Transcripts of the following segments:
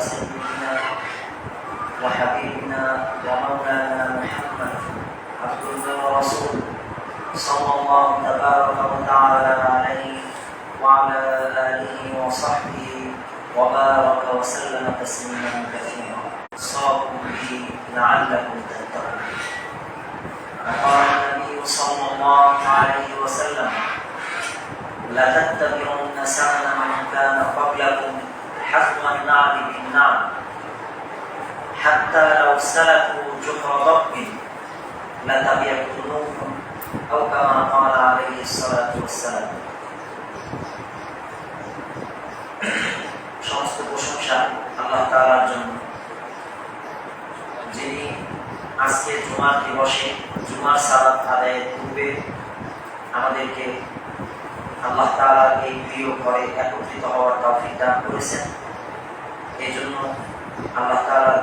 سيدنا وحبيبنا ومولانا محمد عبد الله ورسوله صلى الله تبارك وتعالى عليه وعلى آله وصحبه وبارك وسلم تسليما كثيرا صابوا به لعلكم تهتدون. قال النبي صلى الله عليه وسلم لتتبعن سنن من كان قبلكم حذو النعل بالنعل حتى لو سلكوا جحر ضب لتبعتموه أو كما قال عليه الصلاة والسلام. সমস্ত প্রশংসা আল্লাহ তাআলার জন্য, যিনি আজকে জুমার দিবসে জুমার সালাত আদায়ের পূর্বে আমাদেরকে আল্লাহ তাআলার এই প্রিয় ঘরে একত্রিত হওয়ার তৌফিক দান করেছেন। এই জন্য আল্লাহ তাআলার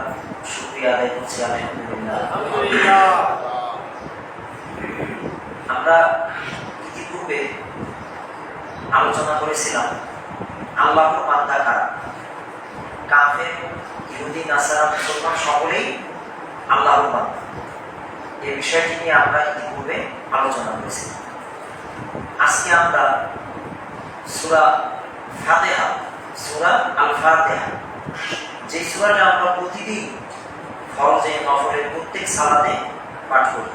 শুকরিয়া আদায় করছি আলহামদুলিল্লাহ। আমরা ইতিপূর্বে আলোচনা করেছিলাম আল্লাহর বান্দা কারা। কাফের, ইহুদি, নাসারা, মুসলমান সকলেই আল্লাহর বান্দা। এই বিষয়টি নিয়ে আমরা ইতিপূর্বে আলোচনা করেছিলাম। আজকে আমরা সূরা ফাতিহা, সূরা আল ফাতিহা, যে সূরাটা আমরা প্রতিদিন ফরজে নফলের প্রত্যেক সালাতে পাঠ করি,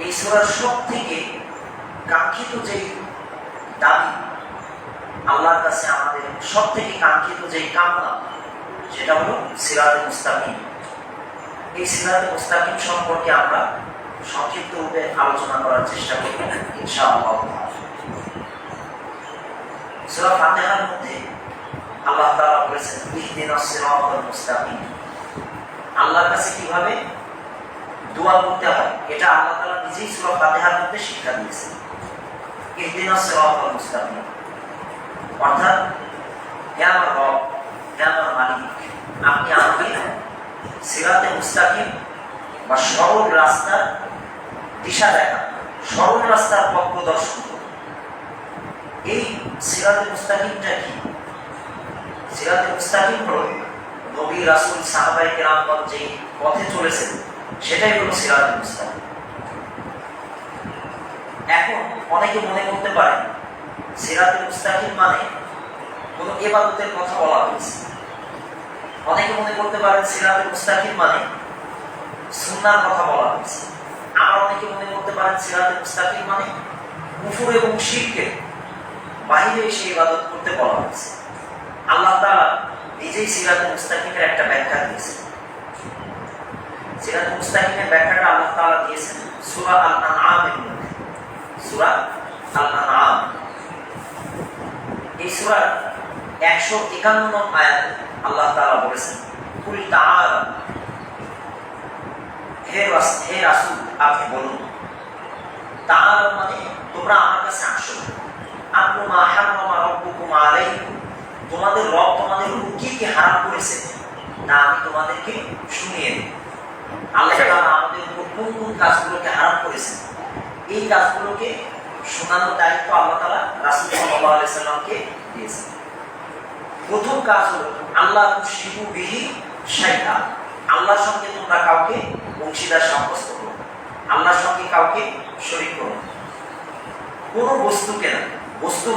এই সূরার সবথেকে কাঙ্ক্ষিত যে দাবি আল্লাহর কাছে, আমাদের সবথেকে কাঙ্ক্ষিত যে কামনা, সেটা হলো সিরাতে মুস্তাকিম। এই সিরাতে মুস্তাকিম সম্পর্কে আমরা সংক্ষিপ্ত রূপে আলোচনা করার চেষ্টা করব ইনশাআল্লাহ। সূরা ফাতিহার মধ্যে আল্লাহ তাআলা বলেছেন ইহদিনাস সিরাতাল মুস্তাকিম। আল্লাহর কাছে কিভাবে দোয়া করতে হয় এটা আল্লাহ তাআলা নিজেই সূরা ফাতিহার মধ্যে শিক্ষা দিয়েছেন। ইহদিনাস সিরাতাল মুস্তাকিম অর্থাৎ হে আমার রব, হে আমার মালিক, আপনি আমাকে সিরাতে মুস্তাকিম বা সরল রাস্তার দিশা দেখান, সরল রাস্তার পথ প্রদর্শন করুন। এই সিরাতে মুস্তাকিমটা কি? সিরাতে মুস্তাকিম হলো নবী, রাসূল, সাহাবায়ে কেরামগণ যে পথে চলেছেন সেটাই হলো সিরাতে মুস্তাকিম। এখন অনেকে মনে করতে পারেন সিরাতে মুস্তাকিম মানে কোন ইবাদতের কথা বলা হয়েছে। অনেকে মনে করতে পারেন সিরাতে মুস্তাকিম মানে সুন্নাহর কথা বলা হয়েছে। আবার অনেকে মনে করতে পারেন সিরাতে মুস্তাকিম মানে কুফর এবং শিরকের বাইরে এসে ইবাদত করতে বলা হয়েছে। আল্লাহ তাআলা নিজেই সিরাতে মুস্তাকিমের একটা ব্যাখ্যা দিয়েছেন। সিরাতে মুস্তাকিমের ব্যাখ্যাটা আল্লাহ তাআলা দিয়েছেন সূরা আল-আনআমের মধ্যে। সূরা আল-আনআম এই সূরার 151 নং আয়াতে আল্লাহ তাআলা বলেছেন কুল তাআলা, হে রাসূল আপনি বলুন, তাআলা মানে তোমরা আমার কাছে আসো। আপনি মা হারামা রাব্বুকুম আলাইকুম, তোমাদের রব তোমাদের উপর কি কি হারাম করেছে তা আমি তোমাদেরকে শুনিয়ে দেব। আল্লাহ তাআলা আমাদের উপর কোন কোন কাজগুলোকে হারাম করেছেন এই কাজগুলোকে শোনানোর দায়িত্ব আল্লাহ তাআলা রাসূল সাল্লাল্লাহু আলাইহি সাল্লামকে দিয়েছেন। প্রথম কাজ হলো আল্লাহ তুশরিকু বিহি শাইআ, আল্লাহর সঙ্গে তোমরা কাউকে অংশীদার সাব্যস্ত করো, আল্লাহর সঙ্গে কাউকে শরীক করো। কোনো বস্তুকে না, বস্তু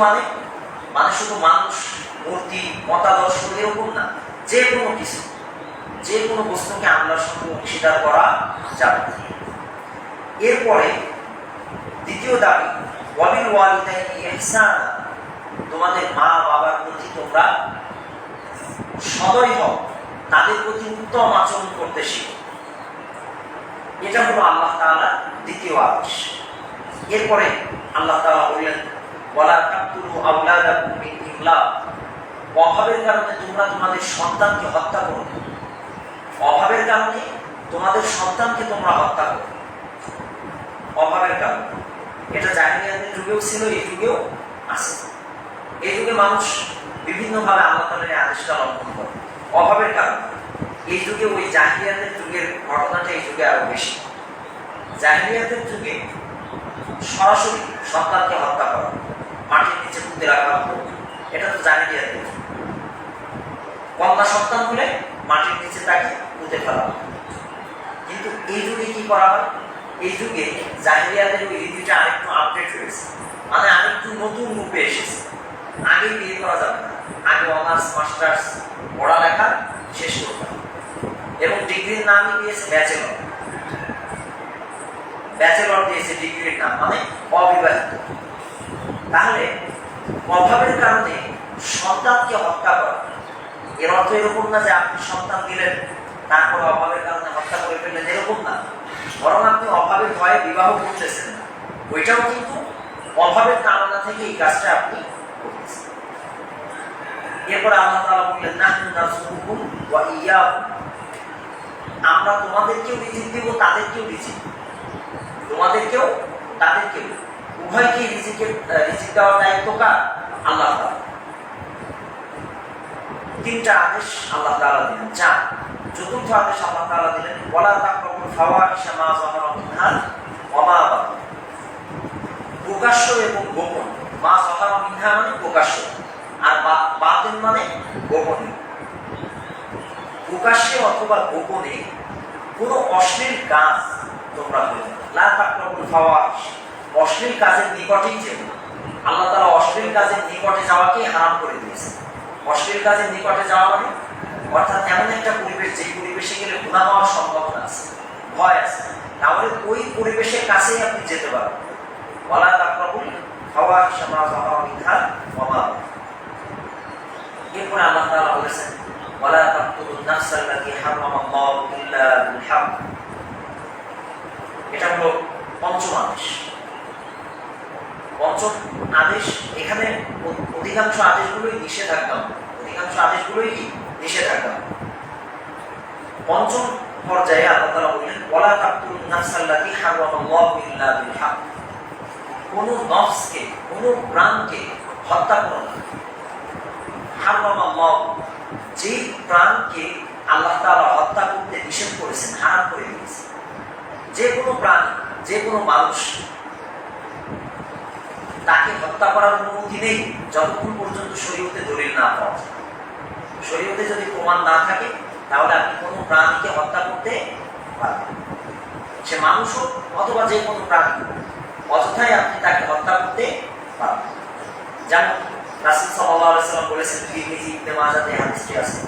মানে শুধু মানুষ, মূর্তি, মতাদর্শ এরকম না, যে কোনো কিছু, যে কোনো বস্তুকে আল্লাহর সঙ্গে অংশীদার করা যাবে। এরপরে দ্বিতীয় দাবি ওয়াবিল ওয়ালিদাইনি ইহসানা, তোমাদের মা বাবার প্রতি তোমরা সদয় হও, তাদের প্রতি উত্তম আচরণ করতে শিখো। এটা হলো আল্লাহ তাআলার দ্বিতীয় আদেশ। এরপরে আল্লাহ তাআলা বললেন ওয়ালা তাকতুলু আওলাদাকুম মিন ইমলাক, অভাবের কারণে তোমরা তোমাদের সন্তানকে হত্যা করো। অভাবের কারণে তোমাদের সন্তানকে তোমরা হত্যা করো, অভাবের কারণে। এটা জাহেলিয়াতের যুগেও ছিল, এই যুগেও আছে। এই যুগে মানুষ বিভিন্নভাবে আল্লাহ তাআলার এই আদেশটা লঙ্ঘন করে অভাবের কারণে। এই যুগে ওই জাহেলিয়াতের যুগের ঘটনাটা এই যুগে আরো বেশি। জাহেলিয়াতের যুগে সরাসরি সন্তানকে হত্যা করা, মাটির নিচে পুঁতে রাখা হতো, এটা তো জাহেলিয়াতের যুগ। কন্যা সন্তান হলে মাটির নিচে তাকে পুঁতে ফেলা হয়। কিন্তু এই যুগে কি করা হয়, এই যুগে জাহেলিয়াতের ওই রীতিটা আরেকটু আপডেট হয়েছে, মানে আরেকটু নতুন রূপে এসেছে। আগে বিয়ে করা যাবে না, আগে অনার্স মাস্টার্স পড়ালেখা শেষ করতে হবে এবং ডিগ্রির নামই দিয়েছে ব্যাচেলর। ব্যাচেলর দিয়েছে ডিগ্রির নাম, মানে অবিবাহিত। তাহলে অভাবের কারণে সন্তানকে হত্যা করা, এর অর্থ এরকম না যে আপনি সন্তান দিলেন তারপর অভাবের কারণে হত্যা করে ফেললেন, এরকম না। বরং আপনি অভাবের ভয়ে বিবাহ করতেছেন না, ওইটাও কিন্তু অভাবের কামনা থেকে এই কাজটা আপনি করতেছেন। এরপরে আল্লাহ তাআলা বললেন, নাহনু নারযুকুকুম ওয়া ইয়্যাকুম, আমরা তোমাদেরকেও রিজিক দিব, তাদেরকেও রিজিক, তোমাদেরকেও তাদেরকেও, উভয়কে রিজিক দেওয়ার দায়িত্ব কার? আল্লাহ তাআলা। তিনটা আদেশ আল্লাহ তাআলা দিলেন। চার, চতুর্থ আদেশ আল্লাহ তাআলা দিলেন, ওয়ালা তাকরাবুল ফাওয়াহিশা মা যাহারা মিনহা ওয়া মা বাতান, প্রকাশ্য এবং গোপন। মা যাহারা মিনহা মানে প্রকাশ্য, আর বাতিন মানে গোপনে। প্রকাশ্যে অথবা গোপনে কোনো অশ্লীল কাজ তোমরা করবে না। লা তাকরাবুল ফাওয়াহিশ, অশ্লীল কাজের নিকটেই যেও না। আল্লাহ তাআলা অশ্লীল কাজের নিকটে যাওয়াকে হারাম করে দিয়েছে। অশ্লীল কাজের নিকটে যাওয়া মানে অর্থাৎ এমন একটা পরিবেশ, যে পরিবেশে গেলে গুনাহ হওয়ার সম্ভাবনা আছে, ভয় আছে, তাহলে ওই পরিবেশের কাছেই আপনি যেতে পারবেন। ওয়ালা তাকরাবুল ফাওয়াহিশা মা যাহারা মিনহা ওয়া মা বাতান। এরপরে আল্লাহ তাআলা বলেছেন, ওয়ালা তাকতুলুন নাফসাল্লাতী হারামাল্লাহু ইল্লা বিল হক। এটা হলো পঞ্চম আদেশ। পঞ্চম আদেশ, এখানে অধিকাংশ আদেশগুলোই নিষেধাজ্ঞা, অধিকাংশ আদেশগুলোই কি নিষেধাজ্ঞা। পঞ্চম পর্যায়ে আল্লাহ তাআলা বললেন, ওয়ালা তাকতুলুন নাফসাল্লাতী হারামাল্লাহু ইল্লা বিল হক, কোন নফসকে, কোন প্রাণকে হত্যা করো না। হারামাল্লাহু, যে প্রাণকে আল্লাহ তাআলা হত্যা করতে নিষেধ করেছেন, হারাম করে দিয়েছেন। যে কোনো প্রাণী, যে কোনো মানুষ, তাকে হত্যা করার অনুমতি নেই যতক্ষণ পর্যন্ত শরীয়তে দলিল না পাওয়া যায়। শরীয়তে যদি প্রমাণ না থাকে তাহলে আপনি কোনো প্রাণীকে হত্যা করতে পারবেন, সে মানুষ হোক অথবা যে কোনো প্রাণী, অযথাই আপনি তাকে হত্যা করতে পারবেন। যেমন রাসূল সাল্লাল্লাহু আলাইহি ওয়াসাল্লাম বলেছেন, তিরমিজি ইবনে মাজাতে হাদিসটি আছে,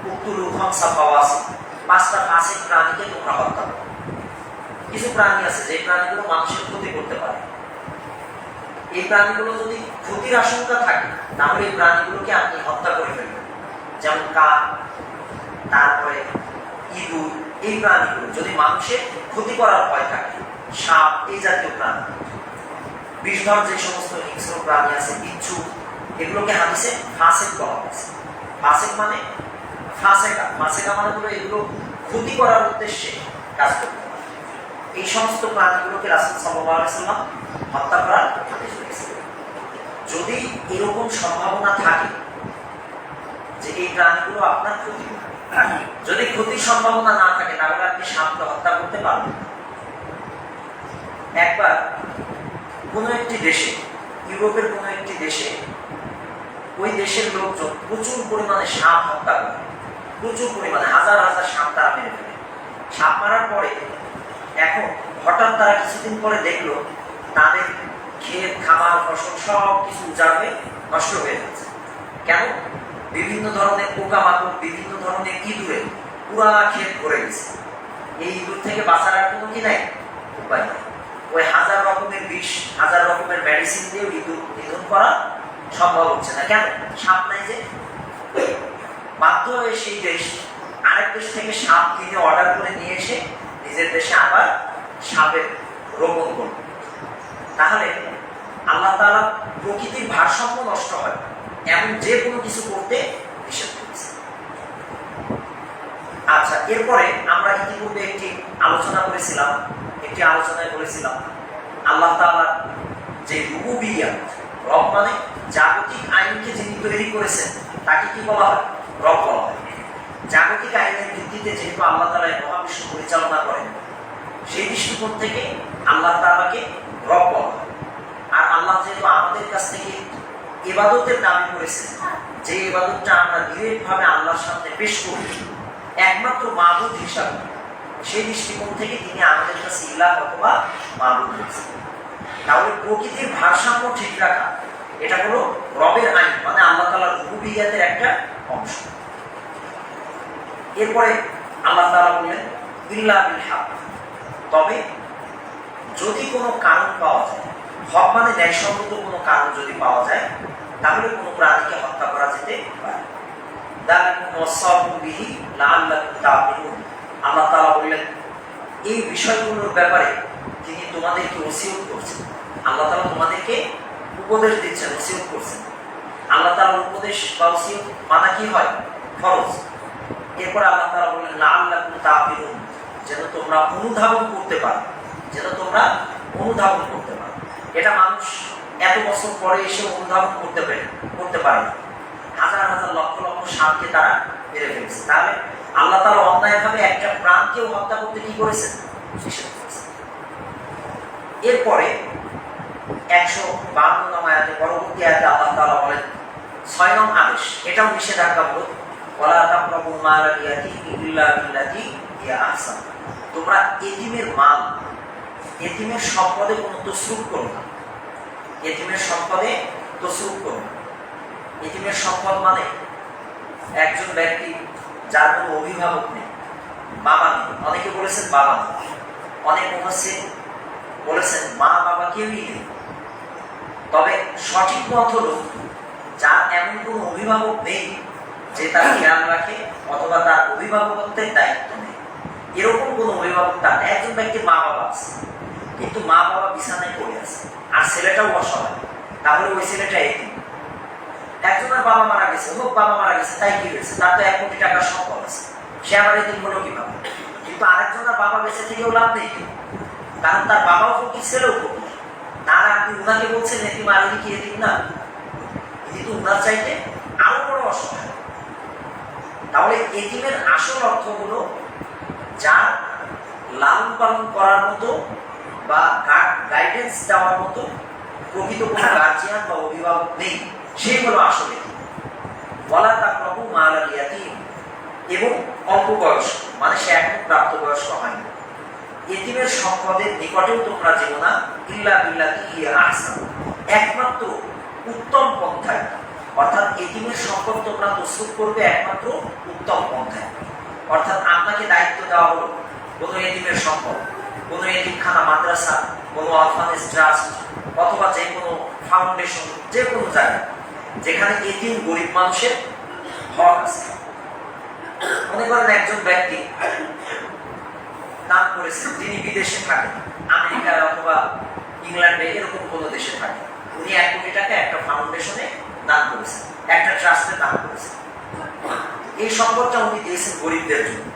উকতুলু খামসা ফাওয়াসিক, পাঁচটা ফাসিক প্রাণীকে তোমরা হত্যা করো। কিছু প্রাণী আছে যে প্রাণীগুলো মানুষের ক্ষতি করতে পারে, এই প্রাণীগুলো যদি ক্ষতির আশঙ্কা থাকে তাহলে এই প্রাণীগুলোকে আপনি হত্যা করে ফেলবেন। যেমন কাক, তারপরে ইঁদুর, এই প্রাণীগুলো যদি মানুষের ক্ষতি করার ভয় থাকে, সাপ, এই জাতীয় প্রাণী, বিষধর যে সমস্ত হিংস্র প্রাণী আছে, বিচ্ছু, এগুলোকে হাদিসে ফাসিক বলা হয়েছে। ফাসিক মানে ফাসেকা, ফাসেকা মানে হলো এগুলো ক্ষতি করার উদ্দেশ্যে কাজ করতে পারে। এই সমস্ত প্রাণীগুলোকে রাসূল সাল্লাল্লাহু আলাইহি ওয়াসাল্লাম হত্যা করার আদেশ দিয়েছেন। যদি এরকম সম্ভাবনা থাকে যে এই প্রাণীগুলো আপনার ক্ষতি করবে, যদি ক্ষতির সম্ভাবনা না থাকে তাহলে আপনি সাপকে হত্যা করতে পারবেন। একবার কোনো একটি দেশে, ইউরোপের কোনো একটি দেশে, ওই দেশের লোকজন প্রচুর পরিমাণে সাপ হত্যা করে, প্রচুর পরিমাণে হাজার হাজার সাপ তারা মেরে ফেলে। সাপ মারার পরে এখন হঠাৎ তারা কিছুদিন পরে দেখলো তাদের ক্ষেত, খামার, ফসল সব কিছু উজাড় হয়ে নষ্ট হয়ে যাচ্ছে। কেন? বিভিন্ন ধরনের পোকামাকড়, বিভিন্ন ধরনের ইঁদুরে পুরা ক্ষেত ভরে গেছে। এই ইঁদুর থেকে বাঁচার আর কোনো কি নাই, উপায় নাই। ওই হাজার রকমের বিষ, হাজার রকমের মেডিসিন দিয়ে ইঁদুর নিধন করা সম্ভব হচ্ছে না। কেন? সাপ নাই যে। বাধ্য হয়ে সেই দেশ আরেক দেশ থেকে সাপ কিনে অর্ডার করে নিয়ে এসে নিজের দেশে আবার সাপের রোপণ করবে। তাহলে আল্লাহ তাআলা প্রকৃতির ভারসাম্য নষ্ট হয় এমন যে কোনো কিছু করতে নিষেধ করেছে। আচ্ছা, এরপরে আমরা ইতিপূর্বে একটি আলোচনায় বলেছিলাম আল্লাহ তাআলা যে রুবুবিয়্যাত, রব মানে জাগতিক আইনকে যিনি তৈরি করেছেন তাকে কি বলা হয়? রব বলা হয়। জাগতিক আইনের ভিত্তিতে যেহেতু আল্লাহ তাআলা মহাবিশ্ব পরিচালনা করেন, সেই দৃষ্টিকোণ থেকে আল্লাহ তাআলাকে রব বলা হয়। আর আল্লাহ যেহেতু আমাদের কাছ থেকে ইবাদতের দাবি করেছেন, যে ইবাদতটা আমরা ডিরেক্টভাবে আল্লাহর সামনে পেশ করি একমাত্র মাবুদ হিসাবে, সেই দৃষ্টিকোণ থেকে তিনি আমাদের কাছে ইলাহ অথবা মাবুদ হয়েছেন। তাহলে প্রকৃতির ভারসাম্য ঠিক রাখা এটা হলো রবের আইন, মানে আল্লাহ তাআলার রুবুবিয়্যাতের একটা অংশ। এরপরে আল্লাহ তাআলা বললেন ইল্লা বিল হক, তবে যদি কোনো কারণ পাওয়া যায়, হক মানে ন্যায়সঙ্গত কোনো কারণ যদি পাওয়া যায়, তাহলে কোনো প্রাণীকে হত্যা করা যেতে পারে। আল্লাহ তাআলা বললেন এই বিষয়গুলোর ব্যাপারে তিনি তোমাদেরকে ওসিয়ত করছেন। আল্লাহ তাআলা তোমাদেরকে উপদেশ দিচ্ছেন, ওসিয়ত করছেন। আল্লাহ তাআলার উপদেশ বা ওসিয়ত মানা কি হয়? ফরজ। এরপর আল্লাহ তাআলা বললেন লাআল্লাকুম তা'কিলুন, যেন তোমরা অনুধাবন করতে পারো, যেন তোমরা অনুধাবন করতে পারো। এটা মানুষ এত বছর পরে এসে অনুধাবন করতে পারে না। হাজার হাজার লক্ষ লক্ষ সাপকে তারা মেরে ফেলেছে। তাহলে আল্লাহ তাআলা অন্যায়ভাবে একটা প্রাণকেও হত্যা করতে কি করেছেন? নিষেধ করেছেন। এরপরে 152 নং আয়াতে, পরবর্তী আয়াতে আল্লাহ তাআলা বলেন 6 নং আদেশ, এটাও নিষেধাজ্ঞামূলক, ওয়ালা তাকরাবু মালাল ইয়াতীমি ইল্লা বিল্লাতী হিয়া আহসান, তোমরা এতিমের মাল, এতিমের সম্পদে কোনো তসরুফ করো না। এতিমের সম্পদে তসরুফ করো না। এতিমের সম্পদ মানে একজন ব্যক্তি যার কোনো অভিভাবক নেই, বাবা নেই। অনেকে বলেছেন বাবা নেই, অনেক মুফাসসির বলেছেন মা বাবা কেউই নেই। তবে সঠিক মত হলো যার এমন কোনো অভিভাবক নেই যে তার খেয়াল রাখে অথবা তার অভিভাবকত্বের দায়িত্ব নেই, এরকম কোনো অভিভাবক তার। একজন ব্যক্তির মা বাবা আছে, কিন্তু মা বাবা বিছানায় পড়ে আছে আর ছেলেটাও অসহায়, তাহলে ওই ছেলেটা এতিম। একজনের বাবা মারা গেছে, বাবা মারা গেছে, তাই কি হয়েছে? তার তো 1 কোটি টাকার সম্পদ আছে, সে আবার এতিম হলো কিভাবে? কিন্তু আরেকজনের বাবা বেঁচে থেকেও লাভ নেই, কারণ তার বাবাও ফকির, ছেলেও ফকির। তার আপনি উনাকে বলছেন এতিম, আর কি এতিম না? কিন্তু উনার চাইতে আরো বড় অসহায়। তাহলে এতিমের আসল অর্থ হলো যার লালন পালন করার মতো বা গাইডেন্স দেওয়ার মতো প্রকৃত কোনো গার্জিয়ান বা অভিভাবক নেই, সেই হলো আসলে। ওয়ালা তাকরাবু মালাল ইয়াতীম, এবং অল্প বয়স মানে সে এখন প্রাপ্তবয়স্ক হয়নি। এতিমের সম্পদের নিকটেও তোমরা যেও না ইল্লা বিল্লাতী হিয়া আহসান, একমাত্র উত্তম পন্থায়। অর্থাৎ এতিমের সম্পদ তোমরা তসরুফ করবে একমাত্র উত্তম পন্থায়। অর্থাৎ আপনাকে দায়িত্ব দেওয়া হলো কোনো এতিমের সম্পদ, কোনো এতিমখানা, মাদ্রাসা, কোনো অরফানেজ ট্রাস্ট অথবা যে কোনো ফাউন্ডেশন, যে কোনো জায়গায় যেখানে এতিম গরিব মানুষের হক আছে। মনে করেন একজন ব্যক্তি দান করেছেন, তিনি বিদেশে থাকেন, আমেরিকা অথবা ইংল্যান্ডে এরকম কোনো দেশে থাকেন, উনি 1 কোটি টাকা একটা ফাউন্ডেশনে দান করেছেন, একটা ট্রাস্টে দান করেছেন। এই সম্পদটা উনি দিয়েছেন গরিবদের জন্য।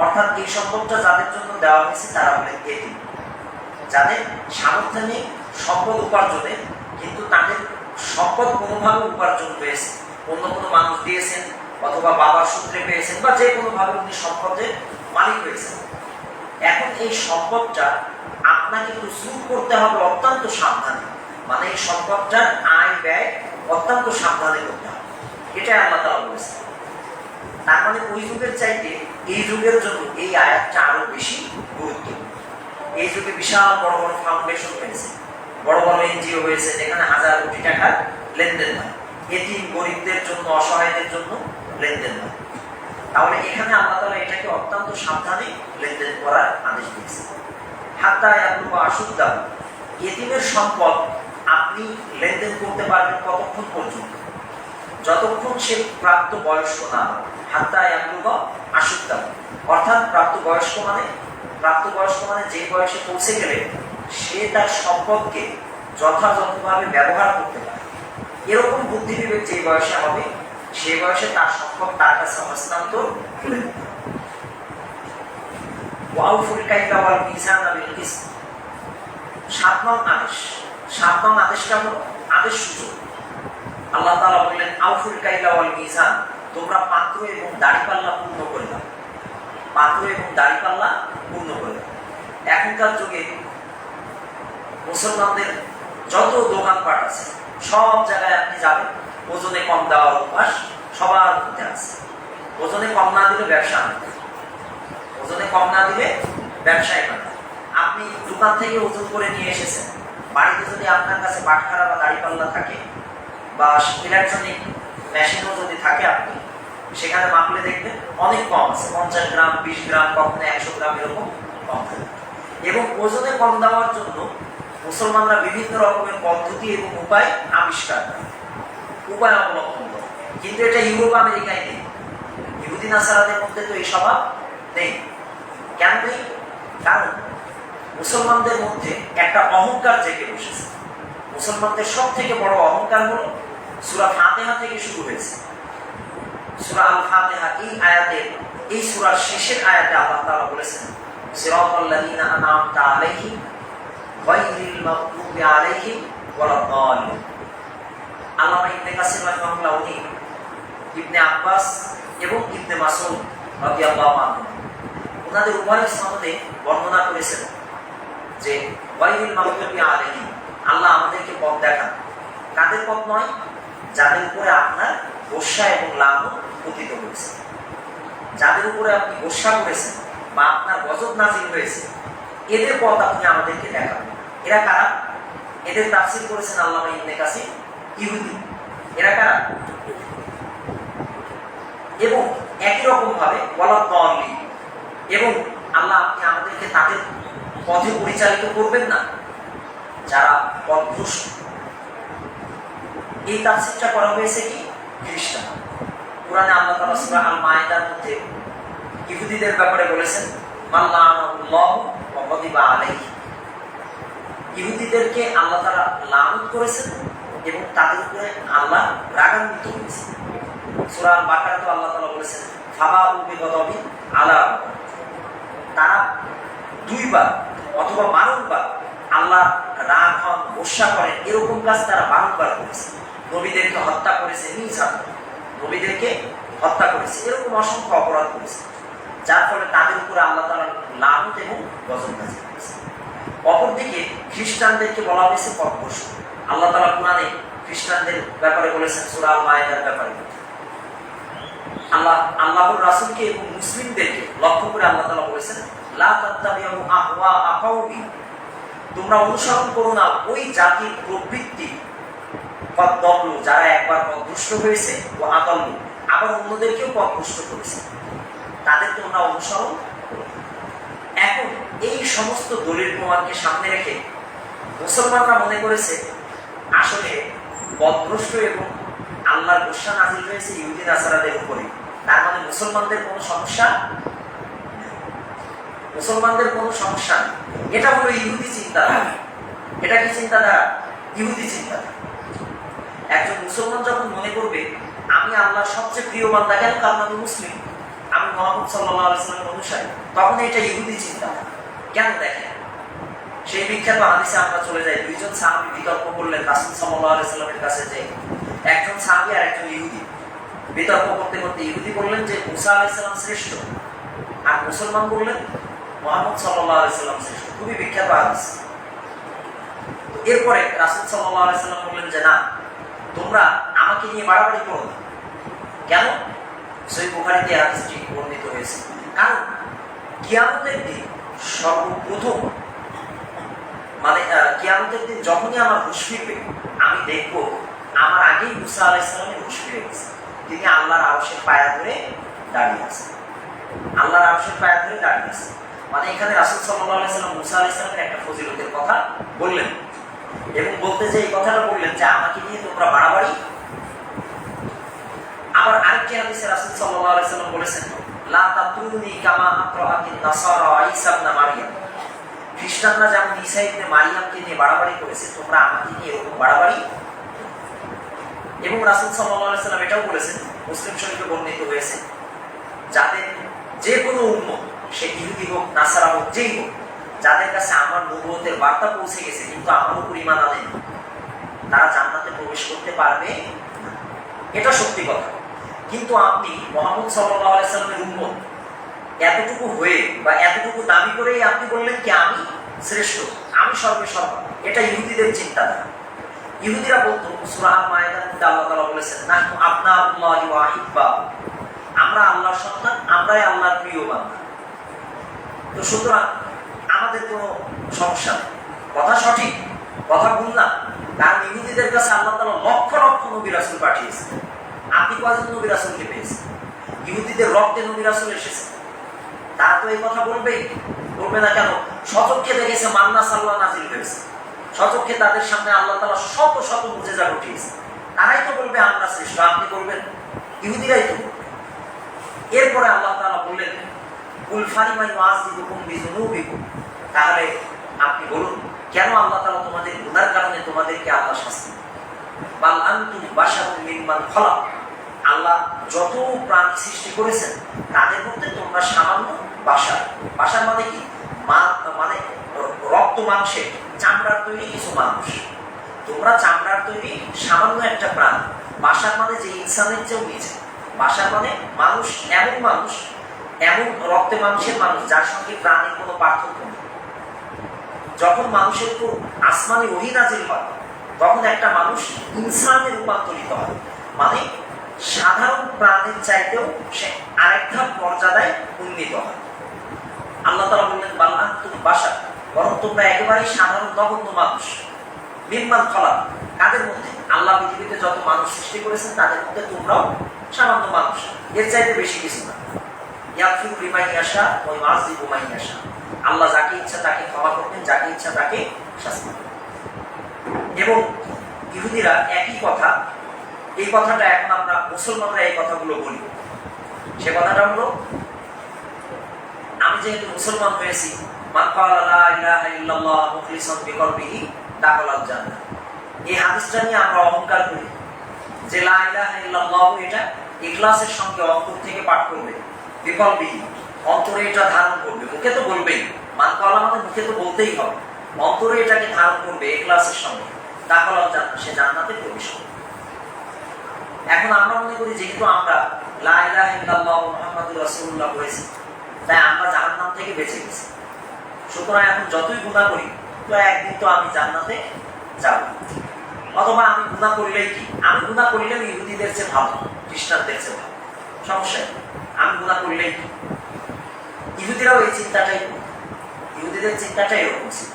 অর্থাৎ এই সম্পদটা যাদের জন্য দেওয়া হয়েছে তারা হলেন এতিম, যাদের সামর্থ্য নেই সম্পদ উপার্জনে, কিন্তু তাদের সম্পদ কোনোভাবে উপার্জন হয়েছে, অন্য কোনো মানুষ দিয়েছেন অথবা বাবার সূত্রে পেয়েছেন বা যে কোনোভাবে উনি সম্পদের মালিক হয়েছেন। এখন এই সম্পদটা আপনাকে তসরুফ করতে হবে অত্যন্ত সাবধানে, মানে এই সম্পদটার আয় ব্যয় অত্যন্ত সাবধানে করতে হবে। এটাই আল্লাহ তাআলা বলেছেন। তার মানে ওই যুগের চাইতে এই যুগের জন্য এই আয়াতটা আরো বেশি গুরুত্বপূর্ণ। এই যুগে বিশাল বড় বড় ফাউন্ডেশন হয়েছে, বড় বড় এনজিও হয়েছে, যেখানে হাজার কোটি টাকার লেনদেন হয়, এতিম গরিবদের জন্য, অসহায়দের জন্য লেনদেন হয়। তাহলে এখানে আল্লাহ তাআলা এটাকে অত্যন্ত সাবধানে লেনদেন করার আদেশ দিয়েছে। হাত্তা ইয়াবলুগা আশুদ্দাহু, এতিমের সম্পদ আপনি লেনদেন করতে পারবেন কতক্ষণ পর্যন্ত? যতক্ষণ সে প্রাপ্ত বয়স্ক না হয়। হাত্তা ইয়াবলুগা আশুদ্দাহু, অর্থাৎ প্রাপ্তবয়স্ক মানে যে বয়সে পৌঁছে গেলে সে তার সম্পদকে যথাযথভাবে ব্যবহার করতে পারে, এরকম বুদ্ধি বিবেক যে বয়সে হবে সেই বয়সে তার সম্পদ তার কাছে হস্তান্তর করে দিতে হবে। ওয়াউফুল কাইলা ওয়াল মিজানা বিল কিসত, 7 নং আদেশ। 7 নং আদেশটা হলো আদেশ সূচক। আল্লাহ তাআলা বললেন আউফুল কাইলা ওয়াল মিজান, তোমরা পাত্র এবং দাড়িপাল্লা পূর্ণ করে দাও। পাত্র এবং দাড়িপাল্লা পূর্ণ করে দাও। এখনকার যুগে মুসলমানদের যত দোকানপাট আছে সব জায়গায় আপনি যাবেন, ওজনে কম দেওয়ার অভ্যাস সবার মধ্যে আছে। ওজনে কম না দিলে ব্যবসা না, ওজনে কম না দিলে ব্যবসায় না। আপনি দোকান থেকে ওজন করে নিয়ে এসেছেন, বাড়িতে যদি আপনার কাছে বাটখারা বা দাড়িপাল্লা থাকে বা ইলেকট্রনিক মেশিনও যদি থাকে, আপনি সেখানে মাপলে দেখবেন অনেক কম আছে, 50 গ্রাম, 20 গ্রাম, কখনো 100 গ্রাম, এরকম কম থাকে। এবং ওজনে কম দেওয়ার জন্য মুসলমানরা বিভিন্ন রকমের পদ্ধতি এবং উপায় আবিষ্কার করে, উপায় অবলম্বন করে। কিন্তু এটা ইউরোপ আমেরিকায় নেই, ইহুদি নাসারাদের মধ্যে তো এই স্বভাব নেই। কেন নেই? কারণ মুসলমানদের মধ্যে একটা অহংকার জেগে বসেছে। মুসলমানদের সব থেকে বড় অহংকার হল সূরা ফাতিহা থেকে শুরু হয়েছে। সূরা আল ফাতিহা এই আয়াতের, এই সূরার শেষের আয়াতে আল্লাহ তাআলা বলেছেন, সিরাতাল্লাযীনা আন'আমতা আলাইহিম গায়রিল মাগদুবি আলাইহিম ওয়ালাদ-দাল্লিন। আল্লামা ইবনে কাসির রাহিমাহুল্লাহ উনি ইবনে আব্বাস এবং ইবনে মাসউদ রাদিয়াল্লাহু আনহু ওনাদের উভয়ের সনদে বর্ণনা করেছেন যে গায়রিল মাগদুবি আলাইহিম, আল্লাহ আমাদেরকে পথ দেখান। কাদের পথ নয়? যাদের উপরে আপনার গোসা এবং লানত পতিত হয়েছে, যাদের উপরে আপনি গোসা করেছেন বা আপনার গজব নাজিল হয়েছে, এদের পথ আপনি আমাদেরকে দেখাবেন। এরা কারা? এদের তাফসীর করেছেন আল্লামা ইবনে কাসির, ইহুদি। এরা কারা? এবং একই রকম ভাবে ওয়ালাদ-দাল্লিন, এবং আল্লাহ আপনি আমাদেরকে তাদের পথে পরিচালিত করবেন না যারা পথভ্রষ্ট। এই তাফসীরটা করা হয়েছে কি খ্রিস্টান। কোরআনে আল্লাহ তাআলা সূরা আল মায়েদার মধ্যে ইহুদিদের ব্যাপারে বলেছেন, মাল্লানাহুল্লাহু ওয়া গাদিবা আলাইহি। ইহুদিদেরকে আল্লাহ তাআলা লানত করেছেন এবং তাদের উপরে আল্লাহ রাগান্বিত হয়েছেন। সূরা আল বাকারাতে আল্লাহ তাআলা বলেছেন, ফাবাউ বিগদাবিন আলা, তারা দুইবার অথবা বারংবার আল্লাহ রাগ হন, গোসা করেন, এরকম কাজ তারা বারংবার করেছে। নবীদেরকে হত্যা করেছে, নির্যাতন, নবীদেরকে হত্যা করেছে, এরকম অসংখ্য অপরাধ করেছে, যার ফলে তাদের উপরে আল্লাহ তাআলা লানত এবং গজব নাযিল করেছে। অপরদিকে খ্রিস্টানদেরকে বলা হয়েছে পথভ্রষ্ট। আল্লাহ তাআলা কোরআনে খ্রিস্টানদের ব্যাপারে বলেছেন সূরা আল মায়েদার ব্যাপারে, আল্লাহর রাসূলকে এবং মুসলিমদেরকে লক্ষ্য করে আল্লাহ তাআলা বলেছেন, লা তাত্তাবিউ আহওয়া আকাউমি, তোমরা অনুসরণ করো না ওই জাতির প্রবৃত্তি, কদ্দল্লু, যারা একবার পথভ্রষ্ট হয়েছে, ও আদাল্লু, আবার অন্যদেরকেও পথভ্রষ্ট করেছে, তাদের তোমরা অনুসরণ করো। এখন এই সমস্ত দলিল প্রমাণকে সামনে রেখে মুসলমানরা মনে করেছে আসলে পথভ্রষ্ট এবং আল্লাহর গোসা নাযিল হয়েছে ইহুদি নাসারাদের উপরে, তার মানে মুসলমানদের কোনো সমস্যা, মুসলমানদের কোনো সমস্যা নেই। এটা হলো ইহুদি চিন্তাধারা। এটা কি চিন্তাধারা? ইহুদি চিন্তাধারা। একজন মুসলমান যখন মনে করবে আমি আল্লাহর সবচেয়ে প্রিয় বান্দা, কেন? কারণ আমি মুসলিম, আমি মুহাম্মদ সাল্লাল্লাহু আলাইহি ওয়াসাল্লামের অনুসারী, তখন এটা ইহুদি চিন্তাধারা। কেন? দেখেন, সেই বিখ্যাত হাদিসে আমরা চলে যাই, দুইজন সাহাবী বিতর্ক করলেন রাসূল সাল্লাল্লাহু আলাইহি ওয়াসাল্লামের কাছে, যে একজন সাহাবী আর একজন ইহুদি বিতর্ক করতে করতে ইহুদি বললেন যে মুসা আলাইহিস সালাম শ্রেষ্ঠ, আর মুসলমান বললেন মুহাম্মদ সাল্লাল্লাহু আলাইহি ওয়াসাল্লাম শ্রেষ্ঠ। খুবই বিখ্যাত হাদিস। এরপরে রাসূল সাল্লাল্লাহু আলাইহি ওয়াসাল্লাম বললেন যে না, তোমরা আমাকে নিয়ে বাড়াবাড়ি করো না। কেন? সহিহ বুখারীতে হাদিসটি বর্ণিত হয়েছে, কারণ কিয়ামতের দিন সর্বপ্রথম, মানে কিয়ামতের দিন যখনই আমার হুঁশ ফিরবে, আমি দেখব আমার আগেই মুসা আলাইহিস সালামের হুঁশ ফিরে গেছে, তিনি আল্লাহর আরশের পায়া ধরে দাঁড়িয়ে আছেন, আল্লাহর আরশের পায়া ধরে দাঁড়িয়ে আছেন। মানে এখানে রাসূল সাল্লাল্লাহু আলাইহি ওয়াসাল্লাম মুসা আলাইহিস সালামের একটা ফজিলতের কথা বললেন, এবং বলতে যে এই কথাটা বললেন যে আমাকে নিয়ে তোমরা বাড়াবাড়ি। আবার আরেকটি হাদিসে রাসূল সাল্লাল্লাহু আলাইহি ওয়াসাল্লাম বলেছেন, লা তাতুনি কামা আতরাআতিন নাসারা ঈসা ইবনে মারইয়াম, খ্রিস্টানরা যেমন ঈসা ইবনে মারইয়ামকে নিয়ে বাড়াবাড়ি করেছে, তোমরা আমাকে নিয়ে এরকম বাড়াবাড়ি। এবং রাসূল সাল্লাল্লাহু আলাইহি ওয়াসাল্লাম এটাও বলেছেন, মুসলিম শরীফে বর্ণিত হয়েছে, যাদের যে কোনো উম্মত, সে ইহুদি হোক, নাসারা হোক, যেই হোক, যাদের কাছে আমার নবুয়তের বার্তা পৌঁছে গেছে কিন্তু আমার উপর ঈমান আনেনি, তারা জান্নাতে প্রবেশ করতে পারবে না। এটা সত্যি কথা। কিন্তু আপনি মুহাম্মদ সাল্লাল্লাহু আলাইহি ওয়াসাল্লামের উম্মত এতটুকু হয়ে বা এতটুকু দাবি করেই আপনি বললেন কি আমি শ্রেষ্ঠ, আমি সর্বেসর্বা। এটা ইহুদিদের চিন্তাধারা। ইহুদিরা বলতো, সূরা আল-মায়েদার মধ্যে আল্লাহ তাআলা বলেছেন, নাহনু আবনাউল্লাহি ওয়া আহিব্বাহু, আমরা আল্লাহর সন্তান, আমরাই আল্লাহর প্রিয় বান্দা। তো সুতরাং আমাদের কোনো সমস্যা নেই। কথা সঠিক, কথা ভুল না। কারণ ইহুদিদের কাছে আল্লাহ তাআলা লক্ষ লক্ষ নবী রাসূল পাঠিয়েছেন। আপনি কয়জন নবী রাসূলকে পেয়েছেন? ইহুদিদের রক্তে নবী রাসূল এসেছে, তারা তো এই কথা বলবেই, বলবে না কেন? সচক্ষে দেখেছে মান্না সাল্লাহ নাজিল হয়েছে, সচক্ষে তাদের সামনে আল্লাহ তাআলা শত শত মুজিজা ঘটিয়েছে, তারাই তো বলবে আমরা শ্রেষ্ঠ। আপনি বলবেন? ইহুদিরাই তো। এরপরে আল্লাহ তাআলা বললেন, কুল ফারিমা ইউআযিবুকুম বিযুনুবিকুম, তাহলে আপনি বলুন, কেন আল্লাহ তাআলা তোমাদের গুনার কারণে তোমাদেরকে আল্লাহ শাস্তি দেন? বাল আনতুম বাশারুম মিম্মান খলাক, আল্লাহ যত প্রাণী সৃষ্টি করেছেন তাদের মধ্যে তোমরা সামান্য বাশার। বাশার মানে কি? মানে রক্ত মাংসের চামড়ার তৈরি কিছু মানুষ। তোমরা চামড়ার তৈরি সামান্য একটা প্রাণ। বাশার মানে যে ইনসানের চেয়েও নিচে। বাশার মানে মানুষ, এমন রক্তে মাংসের মানুষ যার সঙ্গে প্রাণীর কোনো পার্থক্য নেই। যখন মানুষের উপর আসমানি ওহী নাযিল হয়, তখন একটা মানুষ ইনসানে রূপান্তরিত হয়, মানে সাধারণ প্রাণীর চাইতেও সে আরেক ধাপ মর্যাদায় উন্নীত হয়। আল্লাহ তাআলা বললেন, বাল আনতুম বাশার, বরং তোমরা একেবারেই সাধারণ নগণ্য মানুষ। মিম্মান খলাক, কাদের মধ্যে? আল্লাহ পৃথিবীতে যত মানুষ সৃষ্টি করেছেন তাদের মধ্যে তোমরাও সামান্য মানুষ, এর চাইতে বেশি কিছু না। ইয়াগফিরু লিমান ইয়াশা ওয়া ইউআযিবু মান ইয়াশা, আল্লাহ যাকে ইচ্ছা তাকে ক্ষমা করবেন, যাকে ইচ্ছা তাকে শাস্তি দেবেন। এবং ইহুদিরা একই কথা, এই কথাটা এখন আমরা মুসলমানরা এই কথাগুলো বলি। সে কথাটা হলো, আমি যেহেতু মুসলমান হয়েছি, মান ক্বালা লা ইলাহা ইল্লাল্লাহ মুখলিসান বিকলবিহি দাখালাল জান্নাহ, এই হাদিসটা নিয়ে আমরা অহংকার করি যে লা ইলাহা ইল্লাল্লাহ এটা ইখলাসের সঙ্গে অন্তর থেকে পাঠ করবে, বিকলবিহি অন্তরে এটা ধারণ করবে। মুখে তো বলবেই, মান ক্বালা মানে মুখে তো বলতেই হবে, অন্তরে এটাকে ধারণ করবে ইখলাসের সঙ্গে, দাখালাল জান্নাহ, সে জান্নাতে প্রবেশ করবে। এখন আমরা মনে করি যেহেতু আমরা লা ইলাহা ইল্লাল্লাহ মুহাম্মাদুর রাসূলুল্লাহ বলেছি, তাই আমরা জাহান্নাম থেকে বেঁচে গেছি। সুতরাং এখন যতই গুনাহ করি, তো একদিন তো আমি জান্নাতে যাব। অথবা আমি গুনাহ করলেই কি, আমি গুনাহ করলেও ইহুদিদের চেয়ে ভালো, খ্রিস্টানদের চেয়ে ভালো, সমস্যা নেই, আমি গুনাহ করলেই কি। ইহুদিরাও এই চিন্তাটাই করত, ইহুদিদের চিন্তাটাই এরকম ছিল।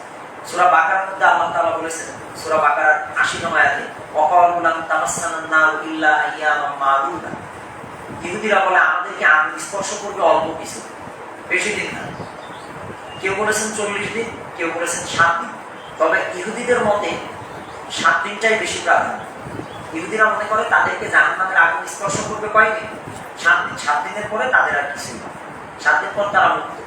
সূরা বাকারার মধ্যে আল্লাহ তাআলা বলেছেন, সূরা বাকারার ৮০ নম্বর আয়াতে, ওয়াকালু লান তামাসসানান নার ইল্লা আইয়ামান মা'দুদা, ইহুদিরা বলে আমাদেরকে আগুন স্পর্শ করবে অল্প কিছু, বেশি দিন না। কেউ বলেছেন ৪০ দিন, কেউ বলেছেন ৭ দিন। তবে ইহুদিদের মতে ৭ দিনটাই বেশি প্রাধান্য। ইহুদিরা মনে করে তাদেরকে জাহান্নামের আগুন স্পর্শ করবে কয়দিন? ৭ দিন। ৭ দিনের পরে তাদের আর কিছুই না, ৭ দিন পর তারা মুক্ত,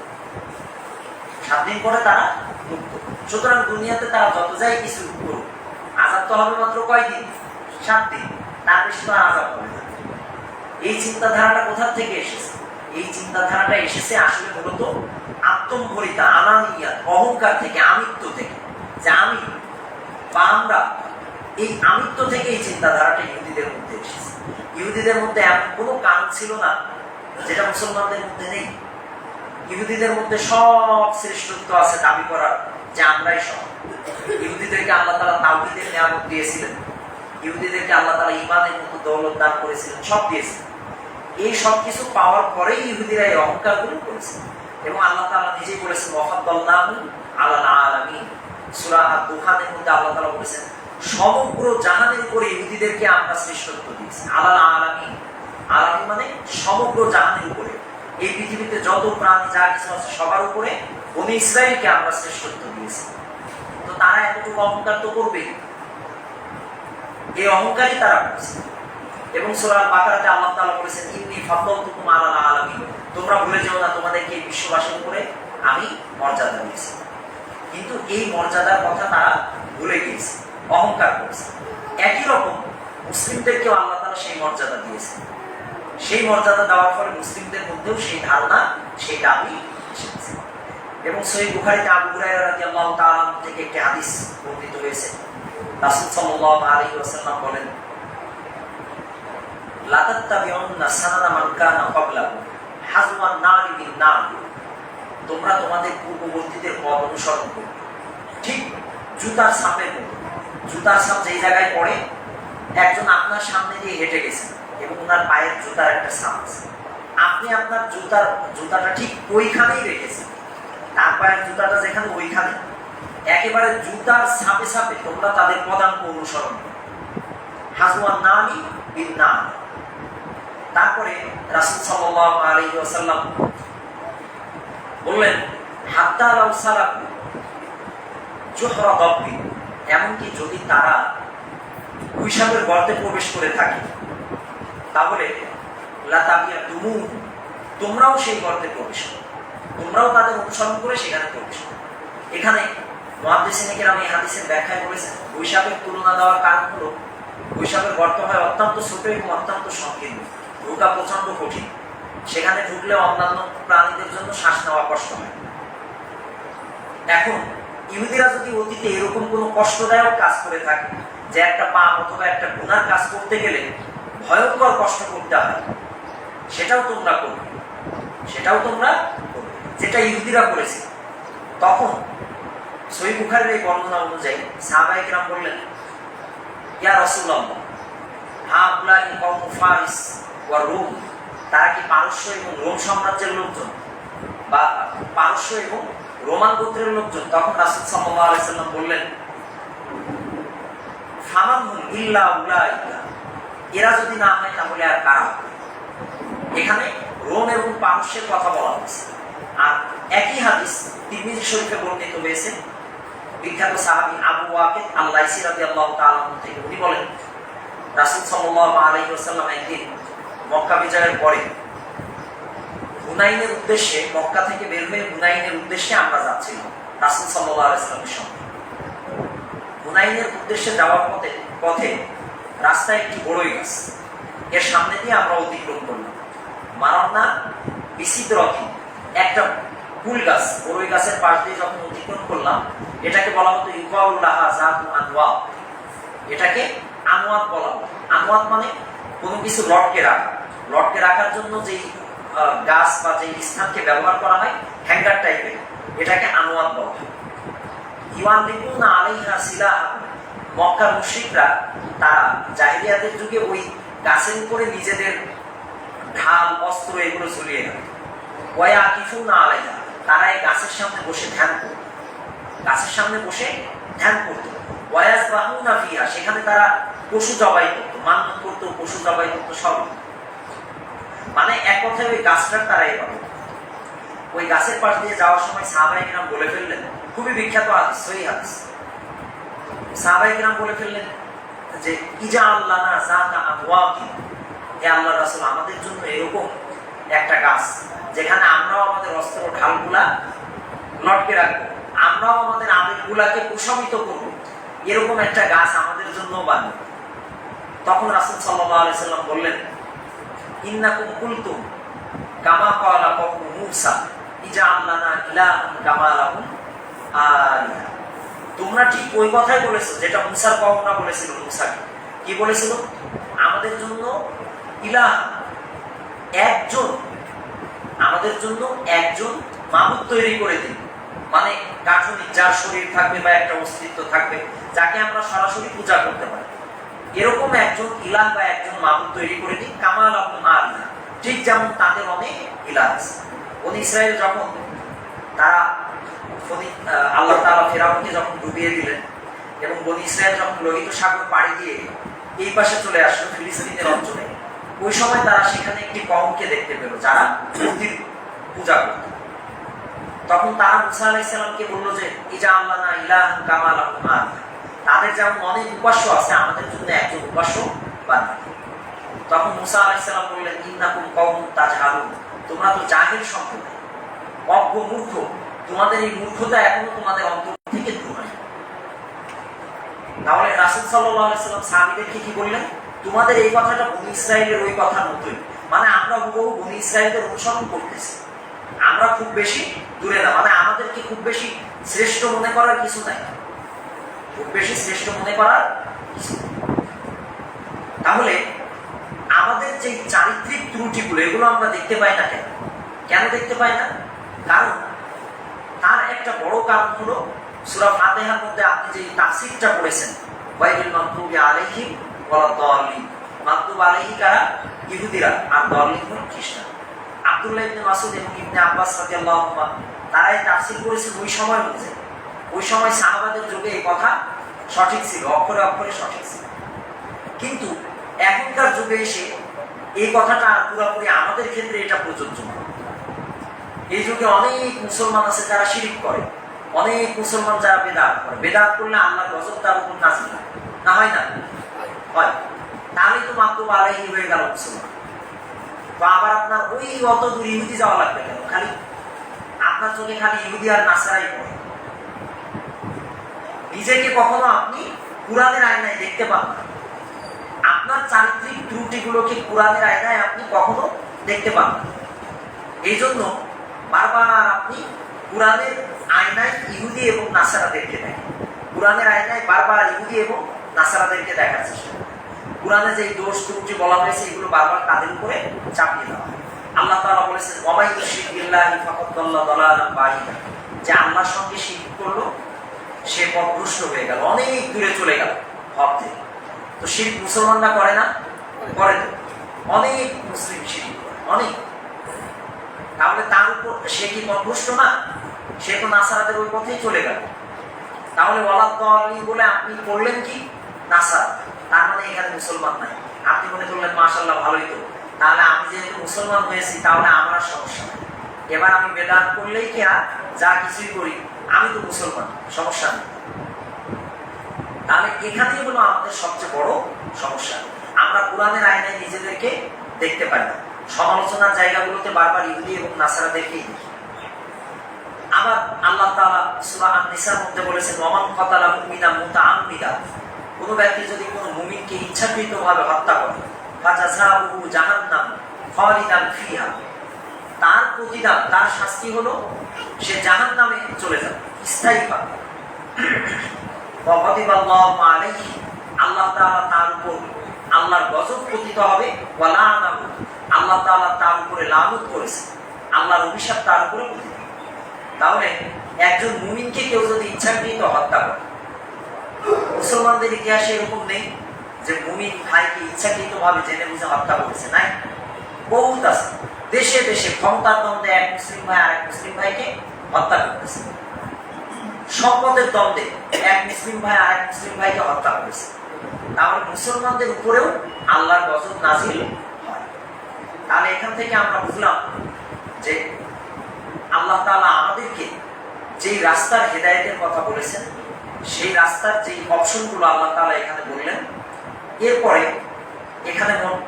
৭ দিন পরে তারা মুক্ত। সুতরাং দুনিয়াতে তারা যত যাই কিছু করুক, আযাব তো হবে মাত্র কয়দিন? ৭ দিন, তার বেশি তো আযাব হবে না। এই চিন্তাধারাটা কোথা থেকে এসেছে? এই চিন্তাধারাটা এসেছে আসলে মূলত আত্মম্ভরিতা, আনানিয়া, অহংকার থেকে, আমিত্ব থেকে, যে আমি বা আমরা, এই আমিত্ব থেকে এই চিন্তাধারাটা ইহুদিদের মধ্যে এসেছে। ইহুদিদের মধ্যে এমন কোনো কারণ ছিল না যেটা মুসলমানদের মধ্যে নেই। ইহুদিদের মধ্যে সব শ্রেষ্ঠত্ব আছে দাবি করার, যে আমরাই সব। ইহুদিদেরকে আল্লাহ তাআলা তাওহীদের নিয়ামত দিয়েছিলেন, ইহুদিদেরকে আল্লাহ তাআলা ঈমানের মতো দৌলত দান করেছিলেন, সব দিয়েছিলেন। এই সব কিছু পাওয়ার পরেই ইহুদিরা এই অহংকারগুলো করেছে। এবং আল্লাহ তাআলা নিজেই বলেছেন, ওয়াফাদ্দালনাহু আলাল আলামিন, সূরা আদ-দুখানের মধ্যে আল্লাহ তাআলা বলেছেন, সমগ্র জাহানের উপরে ইহুদিদেরকে আমরা শ্রেষ্ঠত্ব দিয়েছি। আলাল আলামিন, আলামিন মানে সমগ্র জাহানের উপরে, এই পৃথিবীতে যত প্রাণী যা কিছু আছে সবার উপরে বনী ইসরাঈলকে আমরা শ্রেষ্ঠত্ব দিয়েছি। তো তারা এতটুকু অহংকার তো করবেই, এই অহংকারই তারা করছে। এবং সূরা আল-বাকারাতে আল্লাহ তাআলা বলেছেন, ইন্নী ফাদ্দালতুকুম আলাল আলামিন, তোমরা ভুলে যেও না তোমাদেরকে বিশ্ববাসীর উপরে আমি মর্যাদা দিয়েছি। কিন্তু এই মর্যাদার কথা তারা ভুলে গিয়েছে, অহংকার করেছে। একই রকম মুসলিমদেরকেও আল্লাহ তাআলা সেই মর্যাদা দিয়েছে। সেই মর্যাদা দেওয়ার ফলে মুসলিমদের মধ্যেও সেই ধারণা, সেই দাবি এসেছে। এবং সহিহ বুখারীতে আবু হুরায়রা রাদিয়াল্লাহু তাআলা থেকে একটি হাদিস বর্ণিত হয়েছে। রাসূল সাল্লাল্লাহু আলাইহি ওয়াসাল্লাম বলেন, লা তাত্তাবিউন্না সানানা মান কানা ক্বাবলাকুম হাযওয়ান নারি বিন নার, তোমরা তোমাদের পূর্ববর্তীদের পথ অনুসরণ করবে ঠিক জুতার ছাপের মতো। জুতার ছাপ যেই জায়গায় পড়ে, একজন আপনার সামনে দিয়ে হেঁটে গেছেন এবং ওনার পায়ের জুতার একটা ছাপ আছে, আপনি আপনার জুতাটা ঠিক ওইখানেই রেখেছেন, তার পায়ের জুতাটা যেখানে ওইখানে, একেবারে জুতার ছাপে ছাপে তোমরা তাদের পদাঙ্ক অনুসরণ করো। হাজওয়ান নামি বিন নাম। তারপরে রাসূল সাল্লাল্লাহু আলাইহি ওয়াসাল্লাম বললেন, হাত্তা লাউ সালাকু জুহরা দাব্বি, এমনকি যদি তারা পিশাবের গর্তে প্রবেশ করে থাকে তাহলে লা তাবিয়াতুমু, তোমরাও সেই গর্তে প্রবেশ করো, তোমরাও তাদের অনুসরণ করে সেখানে প্রবেশ করো। এখানে মুহাদ্দিসিনে কেরাম এই হাদিসের ব্যাখ্যায় বলেছেন, পিশাবের তুলনা দেওয়ার কারণ হলো পিশাবের গর্ত হয় অত্যন্ত ছোট এবং অত্যন্ত সংকীর্ণ, ঢোকা প্রচন্ড কঠিন, সেখানে ঢুকলে অন্যান্য প্রাণীদের জন্য শ্বাস নেওয়া কষ্ট হয়। এখন ইহুদিরা যদি অতীতে এরকম কোনো কষ্টদায়ক কাজ করে থাকে যে একটা পাপ অথবা একটা গুনার কাজ করতে গেলে ভয়ঙ্কর কষ্ট করতে হয়, সেটাও তোমরা করবে, যেটা ইহুদিরা করেছে। তখন সহিহ বুখারীর এই বর্ণনা অনুযায়ী সাহাবায়ে কেরাম বললেন, ইয়া রাসূলুল্লাহ, হাউলাই কওম ফারিস ওয়া রুম, তারা কি পারস্য এবং রোম সাম্রাজ্যের লোকজন বা পারস্য এবং রোমান গোত্রের লোকজন? তখন রাসূল সাল্লাল্লাহু আলাইহি সাল্লাম বললেন, ফামানহুম ইল্লা উলাইকা, এরা যদি না হয় তাহলে আর কারা হবে? এখানে রোম এবং পারস্যের কথা বলা হয়েছে। আর একই হাদিস তিরমিজি শরীফে বর্ণিত হয়েছে বিখ্যাত সাহাবী আবু ওয়াকিদ আল-লাইসি রাদিয়াল্লাহু তাআলা থেকে। উনি বলেন, রাসূল সাল্লাল্লাহু আলাইহি ওয়াসাল্লাম একদিন মক্কা বিজয়ের পরে হুনাইনের উদ্দেশ্যে, মক্কা থেকে বের হয়ে হুনাইনের উদ্দেশ্যে আমরা যাচ্ছিলাম রাসূল সাল্লাল্লাহু আলাইহি ওয়াসাল্লামের সঙ্গে। হুনাইনের উদ্দেশ্যে যাওয়ার পথে রাস্তায় একটি বড়ই গাছ, এর সামনে দিয়ে আমরা অতিক্রম করলাম। মারান্না বিসিদ্রতি, একটা কুল গাছ, বড়ই গাছের পাশ দিয়ে যখন অতিক্রম করলাম, এটাকে বলা হতো ইউকাউল্লাহা যাতু আনওয়া, এটাকে আনওয়াত বলা হতো। আনওয়াত মানে কোনো কিছু লটকে রাখার জন্য যেই গাছ বা যেই স্থানকে ব্যবহার করা হয় হ্যাঙ্গার টাইপের, এটাকে আনওয়াত বলা হয়। ইউয়ানদিকুনা আলাইহা সিলাহা, মক্কার মুশরিকরা তারা জাহিলিয়াতের যুগে ওই গাছের উপরে নিজেদের ঢাল, অস্ত্র এগুলো ঝুলিয়ে রাখত। ওয়া কিফুনা আলাইহা, তারা এই গাছের সামনে বসে ধ্যান করত। ওয়ায়াজবাহুনা ফিহা, সেখানে তারা পশু জবাই করত, মানত করত, পশু জবাই করত সব। মানে এক কথায় ওই গাছটার তারা ইবাদত। ওই গাছের পাশ দিয়ে যাওয়ার সময় সাহাবায়ে কেরাম বলে ফেললেন, খুবই বিখ্যাত হাদিস, সহিহ হাদিস, সাহাবায়ে কেরাম বলে ফেললেন যে ইজআল লানা যাতা আবওয়াকি, হে আল্লাহর রাসূল, আমাদের জন্য এরকম একটা গাছ যেখানে আমরাও আমাদের অস্ত্র ঢালগুলা লটকে রাখবো, আমরাও আমাদের আবেগগুলাকে প্রশমিত করব, এরকম একটা গাছ আমাদের জন্য বানাবো। তখন রাসূল সাল্লাল্লাহু আলাইহি সাল্লাম বললেন, ইন্নাকুম কুলতুম কামা ক্বালা কওমু মূসা ইজআল লানা ইলাহান কামা লাহুম আলিহা, তোমরা ঠিক ওই কথাই বলেছো যেটা মূসার কওমরা বলেছিল। মূসাকে কি বলেছিল? আমাদের জন্য ইলাহ, আমাদের জন্য একজন মাবুদ তৈরি করে দিন, মানে গাঠনিক, যার শরীর থাকবে বা একটা অস্তিত্ব থাকবে, যাকে আমরা সরাসরি পূজা করতে পারি, এরকম একজন ইলাহ বা একজন মাবুদ তৈরি করে দিন। কামা লাহুম আলিহা, ঠিক যেমন তাদের অনেক ইলাহ আছে। বনী ইসরাইল যখন তারা আল্লাহ তাআলা ফিরআউনকে যখন ডুবিয়ে দিলেন এবং বনী ইসরাইল যখন লোহিত সাগর পাড়ি দিয়ে এই পাশে চলে আসলো ফিলিস্তিনের অঞ্চলে, ওই সময় তারা সেখানে একটি কওমকে দেখতে পেল যারা মূর্তির পূজা করত। তখন তারা মূসা আলাইহিস সালামকে বললো যে ইজআল লানা ইলাহান কামা লাহুম আলিহা, তাদের যেমন অনেক উপাস্য আছে, আমাদের জন্য একজন উপাস্য বানাও। তখন মূসা আলাইহিস সালাম বললেন, ইন্নাকুম কওমুন তাজহালুন, তোমরা তো জাহিল সম্প্রদায়, অজ্ঞ মূর্খ, তোমাদের এই মূর্খতা এখনো তোমাদের অন্তর থেকে দূর হয়। তাহলে রাসূল সাল্লাল্লাহু আলাইহি সাল্লাম সাহাবীদেরকে কি বললেন? তোমাদের এই কথাটা বনী ইসরাইলের ওই কথার মতোই, মানে আমরা হুবহু বনী ইসরাইলদের অনুসরণ করতেছি, আমরা খুব বেশি দূরে না, মানে আমাদেরকে খুব বেশি শ্রেষ্ঠ মনে করার কিছু নাই, তাহলে আমাদের যে চারিত্রিক ত্রুটিগুলো এগুলো আমরা দেখতে পাই না। কেন দেখতে পাই না? কারণ তার একটা বড় কারণ হলো সূরা ফাতিহার মধ্যে আপনি যে তাফসীরটা পড়েছেন, গায়রিল মাগদুবি আলাইহিম ওয়ালাদ-দাল্লিন। মাগদুব আলাইহি কারা? ইহুদিরা, আর দাল্লিন হলো খ্রিস্টান। আব্দুল্লাহ ইবনে মাসউদ এবং ইবনে আব্বাস রাদিয়াল্লাহু আনহুমা তারাই তাফসীর করেছেন ওই সময় অনুযায়ী। ওই সময় সাহাবাদের যুগে এই কথা সঠিক ছিল, অক্ষরে অক্ষরে সঠিক ছিল। কিন্তু এখনকার যুগে এসে এই কথাটা পুরোপুরি আমাদের ক্ষেত্রে এটা প্রযোজ্য নয়। এই যুগে অনেক মুসলমান আছে যারা শিরিক করে, অনেক মুসলমান যারা বেদাত করে। বেদাত করলে আল্লাহর গজব তার উপর নাযিল হয়, না হয় না? হয়। তাহলেই তো মাগদুব আলাইহি হয়ে গেল মুসলমান। তো আবার আপনার ওই অত দূর ইহুদি যাওয়া লাগবে কেন? খালি আপনার চোখে খালি ইহুদি আর নাসারাই পড়ে। নিজেকে কখনো আপনি কুরআনের আয়নায় দেখতে পান না। আপনার চারিত্রিক ত্রুটিগুলোকে কুরআনের আয়নায় আপনি কখনো দেখতে পান না। এই জন্য বারবার আপনি কুরআনের আয়নায় ইহুদি এবং নাসারাদেরকে দেখেন। কুরআনের আয়নায় বারবার ইহুদি এবং নাসারাদেরকে দেখার চেষ্টা করেন। কুরআনে যে দোষ ত্রুটি বলা হয়েছে এগুলো বারবার তাদের উপরে চাপিয়ে দেওয়া হয়। আল্লাহ তাআলা বলেছেন, ওয়া মান ইউশরিক বিল্লাহি ফাকাদ দাল্লা দালালান বাঈদা। যে আল্লাহর সঙ্গে শিরক করলো সে পথভ্রষ্ট হয়ে গেল, অনেক দূরে চলে গেল হক থেকে। তো শিরক মুসলমানরা করে না? করে। তো অনেক মুসলিম শিরক করে, অনেক। তাহলে তার উপর সে কি পথভ্রষ্ট না? সে তো নাসারাদের ওই পথেই চলে গেল। তাহলে ওয়ালাদ-দাল্লিন বলে আপনি পড়লেন কি? নাসারা। তার মানে এখানে মুসলমান নাই। আপনি মনে করলেন মাশাআল্লাহ ভালোই তো, তাহলে আমি যেহেতু মুসলমান হয়েছি তাহলে আমার সমস্যা নেই। এবার আমি বেদাত করলেই কি আর যা কিছুই করি আমি তো মুসলমান, সমস্যা নেই। তাহলে এখানেই হলো আমাদের সবচেয়ে বড় সমস্যা। আমরা কুরআনের আয়নায় নিজেদেরকে দেখতে পাই না। সমালোচনার জায়গাগুলোতে বারবার ইহুদি এবং নাসারাদেরকেই দেখি। আবার আল্লাহ তাআলা সূরা আন-নিসার মধ্যে বলেছেন, ওয়া মান কাতালা মুমিনান মুতাআম্মিদান। কোনো ব্যক্তি যদি কোনো মুমিনকে ইচ্ছাকৃতভাবে হত্যা করে, ফাজাযাউহু জাহান্নাম খালিদান ফিহা, তার প্রতিদান, তার শাস্তি হলো সে জাহান্নামে চলে যাবে, স্থায়ী পাবে। ওয়া গাদিবাল্লাহু আলাইহি, আল্লাহ তাআলা তার উপর আল্লাহর গজব পতিত হবে। ওয়া লাআনাহু, আল্লাহ তাআলা তার উপরে লানত করেছে, আল্লাহর অভিশাপ তার উপরে পতিত। তাহলে একজন মুমিনকে কেউ যদি ইচ্ছাকৃত হত্যা করে, মুসলমানদের ইতিহাসে এরকম নেই যে মুমিন ভাইকে ইচ্ছাকৃতভাবে জেনে বুঝে হত্যা করেছে, নাই? বহুত আছে। দেশে দেশে ক্ষমতার দ্বন্দ্বে এক মুসলিম ভাই আরেক মুসলিম ভাইকে হত্যা করতেছে। সম্পদের দ্বন্দ্বে এক মুসলিম ভাই আরেক মুসলিম ভাইকে হত্যা করেছে। তাহলে মুসলমানদের উপরেও আল্লাহর গজব নাজিল হয়। তাহলে এখান থেকে আমরা বুঝলাম যে আল্লাহ তাআলা আমাদেরকে যেই রাস্তার হেদায়েতের কথা বলেছেন, সেই রাস্তার যেই অপশনগুলো আল্লাহ তাআলা এখানে বললেন, এরপরে এখানে মোট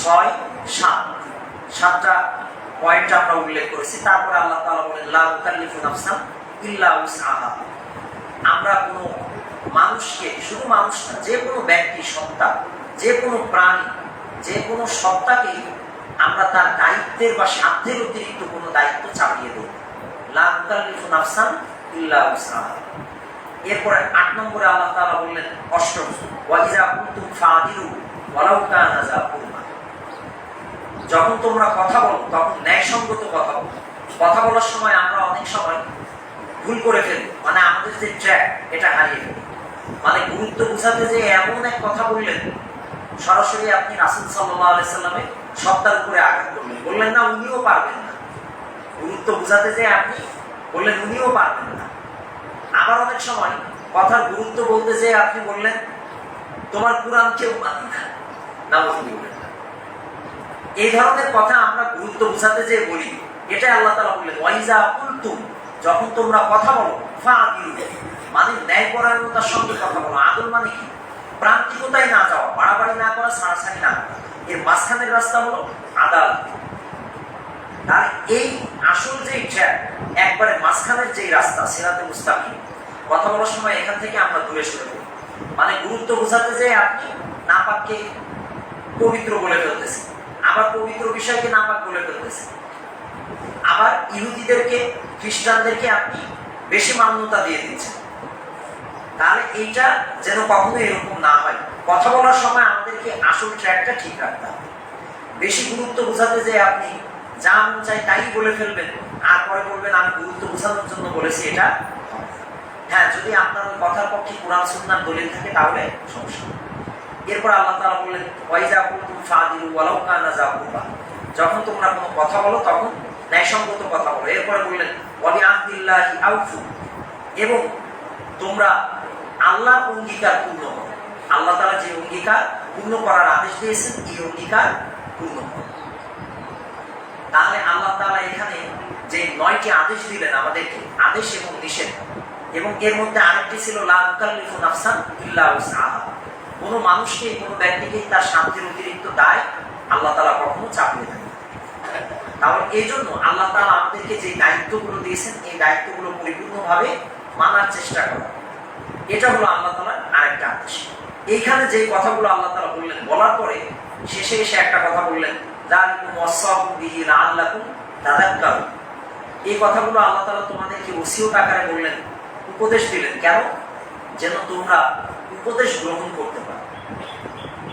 6-7টা পয়েন্ট আমরা উল্লেখ করেছি। তারপরে আল্লাহ তাআলা বলেন, লা ইউকাল্লিফু নাফসান ইল্লা উসআহা। আমরা কোনো মানুষকে, শুধু মানুষ না, যে কোনো ব্যক্তি, সত্তা, যে কোনো প্রাণী, যে কোনো সত্তাকেই আমরা তার দায়িত্বের বা সাধ্যের অতিরিক্ত কোনো দায়িত্ব চাপিয়ে দেব। লা ইউকাল্লিফু নাফসান ইল্লা উসআহা। এরপরে 8 নম্বরে আল্লাহ তাআলা বললেন, অষ্টম, ওয়া ইযা কুনতুম ফাদিলু ওয়ালাউ কানা যা কুরবা। যখন তোমরা কথা বলো তখন ন্যায়সঙ্গত কথা বলো। কথা বলার সময় আমরা অনেক সময় ভুল করে ফেলি, মানে আমাদের যে ট্র্যাক এটা হারিয়ে ফেলি। মানে গুরুত্ব বোঝাতে যে এমন এক কথা বললেন, সরাসরি আপনি রাসূল সাল্লাল্লাহু আলাইহি সাল্লামের সত্তার উপরে আঘাত করলেন, বললেন না উনিও পারবেন না। গুরুত্ব বোঝাতে যে আপনি বললেন উনিও পারবেন না। আবার অনেক সময় কথার গুরুত্ব বলতে যে আপনি বললেন তোমার কুরআন কেউ মানে না, নাউযুবিল্লাহ। এই ধরনের কথা আমরা গুরুত্ব বোঝাতে যে বলি, এটা আল্লাহ তাআলা বললেন, ওয়া ইযা কুলতুম, যখন তোমরা কথা বলো, ফাদিলু, মানে ন্যায়পরায়ণতার সঙ্গে কথা বলো। আদল মানে কি? প্রান্তিকতায় না যাওয়া, বাড়াবাড়ি না করা, ছাড়াছাড়ি না করা। এর মাঝখানের রাস্তা হলো আদালত। আর এই আসল যে ট্র্যাক, একবারে মাঝখানের যেই রাস্তা, সিরাতে মুস্তাকিম, কথা বলার সময় এখান থেকে আমরা দূরে সরে পড়ি। মানে গুরুত্ব বোঝাতে যে আপনি নাপাককে পবিত্র বলে ফেলতেছেন, আবার পবিত্র বিষয়কে নাপাক বলে ফেলতেছেন। আবার ইহুদিদেরকে, খ্রিস্টানদেরকে আপনি বেশি মান্যতা দিয়ে দিচ্ছেন। তাহলে এইটা যেন কখনো এরকম না হয়। কথা বলার সময় আমাদেরকে আসল ট্র্যাকটা ঠিক রাখতে হবে। বেশি গুরুত্ব বোঝাতে যে আপনি যা মন চাই তাই বলে ফেলবেন, আর পরে বলবেন আমি গুরুত্ব বোঝানোর জন্য বলেছি, এটা হ্যাঁ, যদি আপনার ওই কথার পক্ষে কোরআন সুন্নাহর দলিল থাকে তাহলে সমস্যা। এরপর আল্লাহ তাআলা বললেন ওয়াইজা কুনতুম ফাদিলু ওয়ালাউ কানা যা কুরবা, যখন তোমরা কোনো কথা বলো তখন ন্যায়সঙ্গত কথা বলো। এরপরে বললেন ওয়াবি আহদিল্লাহি আউফু, এবং তোমরা আল্লাহর অঙ্গীকার পূর্ণ করো। আল্লাহ তাআলা যে অঙ্গীকার পূর্ণ করার আদেশ দিয়েছেন এই অঙ্গীকার পূর্ণ করো। তাহলে আল্লাহ তাআলা এখানে যে 9টি আদেশ দিলেন আমাদেরকে, আদেশ এবং নিষেধ, এবং এর মধ্যে আরেকটি ছিল লা নুকাল্লিফু নাফসান ইল্লা উসআহা, কোনো মানুষকে কোনো ব্যক্তিকে তার শান্তির অতিরিক্ত দায় আল্লাহ তাআলা কখনো চাপিয়ে দেন। তাহলে এই জন্য আল্লাহ তাআলা আমাদেরকে যে দায়িত্বগুলো দিয়েছেন এই দায়িত্বগুলো পরিপূর্ণভাবে মানার চেষ্টা করা, এটা হলো আল্লাহ তাআলার আরেকটা আদেশ। এইখানে যে কথাগুলো আল্লাহ তাআলা বললেন, বলার পরে শেষে এসে একটা কথা বললেন যালিকুম ওয়াসাকুম বিহি লাআল্লাকুম তাযাক্কারুন। এই কথাগুলো আল্লাহ তাআলা তোমাদেরকে ওসিয়ত আকারে বললেন, উপদেশ দিলেন। কেন? যেন তোমরা উপদেশ গ্রহণ করতে পারো,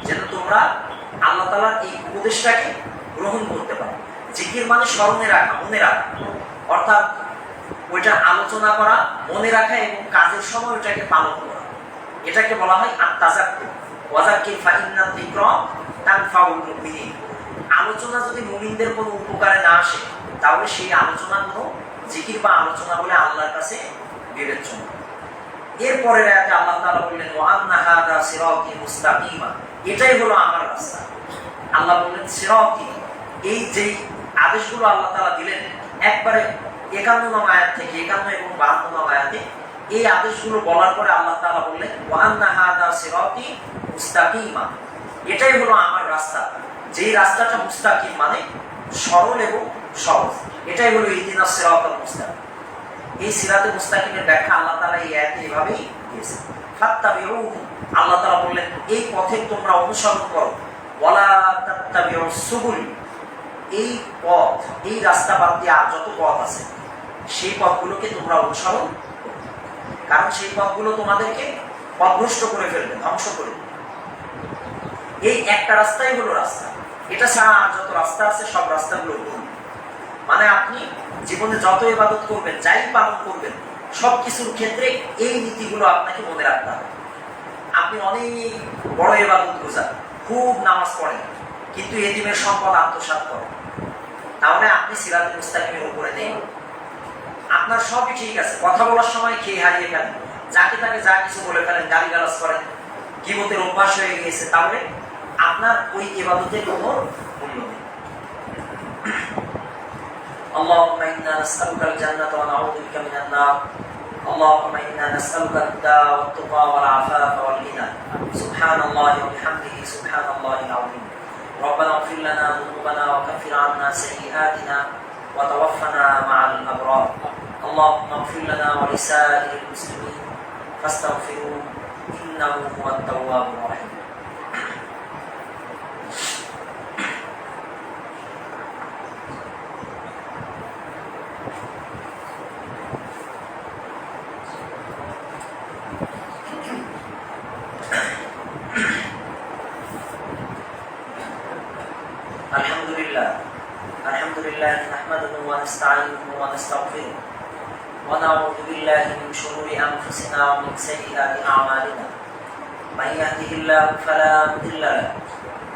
যেন তোমরা আল্লাহ তাআলার এই উপদেশটাকে গ্রহণ করতে পারো। জিকির মানে স্মরণে রাখা, মনে রাখা, অর্থাৎ ওইটা আলোচনা করা, মনে রাখা এবং কাজের সময় ওইটাকে পালন করা, এটাকে বলা হয় আত-তাযাক্কুর। ওয়াযাক্কির ফাইন্না যিকরা তানফাউল মুমিনিন। আলোচনা যদি মুমিনদের কোনো উপকারে না আসে তাহলে সেই আলোচনা কোনো জিকির বা আলোচনা বলে আল্লাহর কাছে বিবেচ্য না। এরপরের আয়াতে আল্লাহ তাআলা বললেন ওয়া আন্না হাযা সিরাতি মুস্তাকিমা, এটাই হলো আমার রাস্তা। আল্লাহ বললেন সিরাতি, এই যেই আদেশগুলো আল্লাহ তাআলা দিলেন একবারে 51 নং আয়াত থেকে 51 এবং 52 নং আয়াতে, এই আদেশগুলো বলার পরে আল্লাহ তাআলা বললেন ওয়া আন্না হাযা সিরাতি মুস্তাকিমা, এটাই হলো আমার রাস্তা। যেই রাস্তাটা মুস্তাকিম মানে সরল এবং সহজ, এটাই হলো ইহদিনাস সিরাতাল মুস্তাকিম। এই সিরাতে মুস্তাকিমের ব্যাখ্যা আল্লাহ তাআলা এই আয়াতে এভাবেই দিয়েছেন, ফাত্তাবিউহু, আল্লাহ তাআলা বললেন এই পথে তোমরা অনুসরণ করো, ওয়ালা তাত্তাবিউস সুবুল, এই পথ, এই রাস্তা বাদ দিয়ে আর যত পথ আছে সেই পথগুলোকে তোমরা অনুসরণ করো, কারণ সেই পথগুলো তোমাদেরকে পথভ্রষ্ট করে ফেলবে, ধ্বংস করে দেবে। এই একটা রাস্তাই হলো রাস্তা, এটা ছাড়া আর যত রাস্তা আছে সব রাস্তাগুলো ভুল। মানে আপনি জীবনে যত ইবাদত করবেন, যাই পালন করবেন, সবকিছুর ক্ষেত্রে এই নীতিগুলো আপনাকে মনে রাখতে হবে। আপনি অনেক বড় ইবাদত গুজার, খুব নামাজ পড়েন, কিন্তু এতিমের সম্পদ আত্মসাৎ করেন, তাহলে আপনি সিরাতুল মুস্তাকিমের উপরে নেই। আপনার সবই ঠিক আছে, কথা বলার সময় খেয়ে হারিয়ে ফেলেন, যাকে তাকে যা কিছু বলে ফেলেন, গালিগালাজ করেন, গীবতের অভ্যাস হয়ে গিয়েছে, তাহলে আপনার ওই ইবাদতের কোনো মূল্য নেই। اللهم إنا نسألك الجنة ونعوذ بك من النار اللهم إنا نسألك الهدى والتقى والعفاف والغنى سبحان الله وبحمده سبحان الله العظيم ربنا اغفر لنا ذنوبنا وكفر عنا سيئاتنا وتوفنا مع الأبرار اللهم اغفر لنا ولسائر المسلمين فاستغفروه إنه هو التواب الرحيم الحمد لله نحمده ونستعينه ونستغفره ونعوذ بالله من شرور أنفسنا ومن سيئات أعمالنا من يهده الله فلا مضل له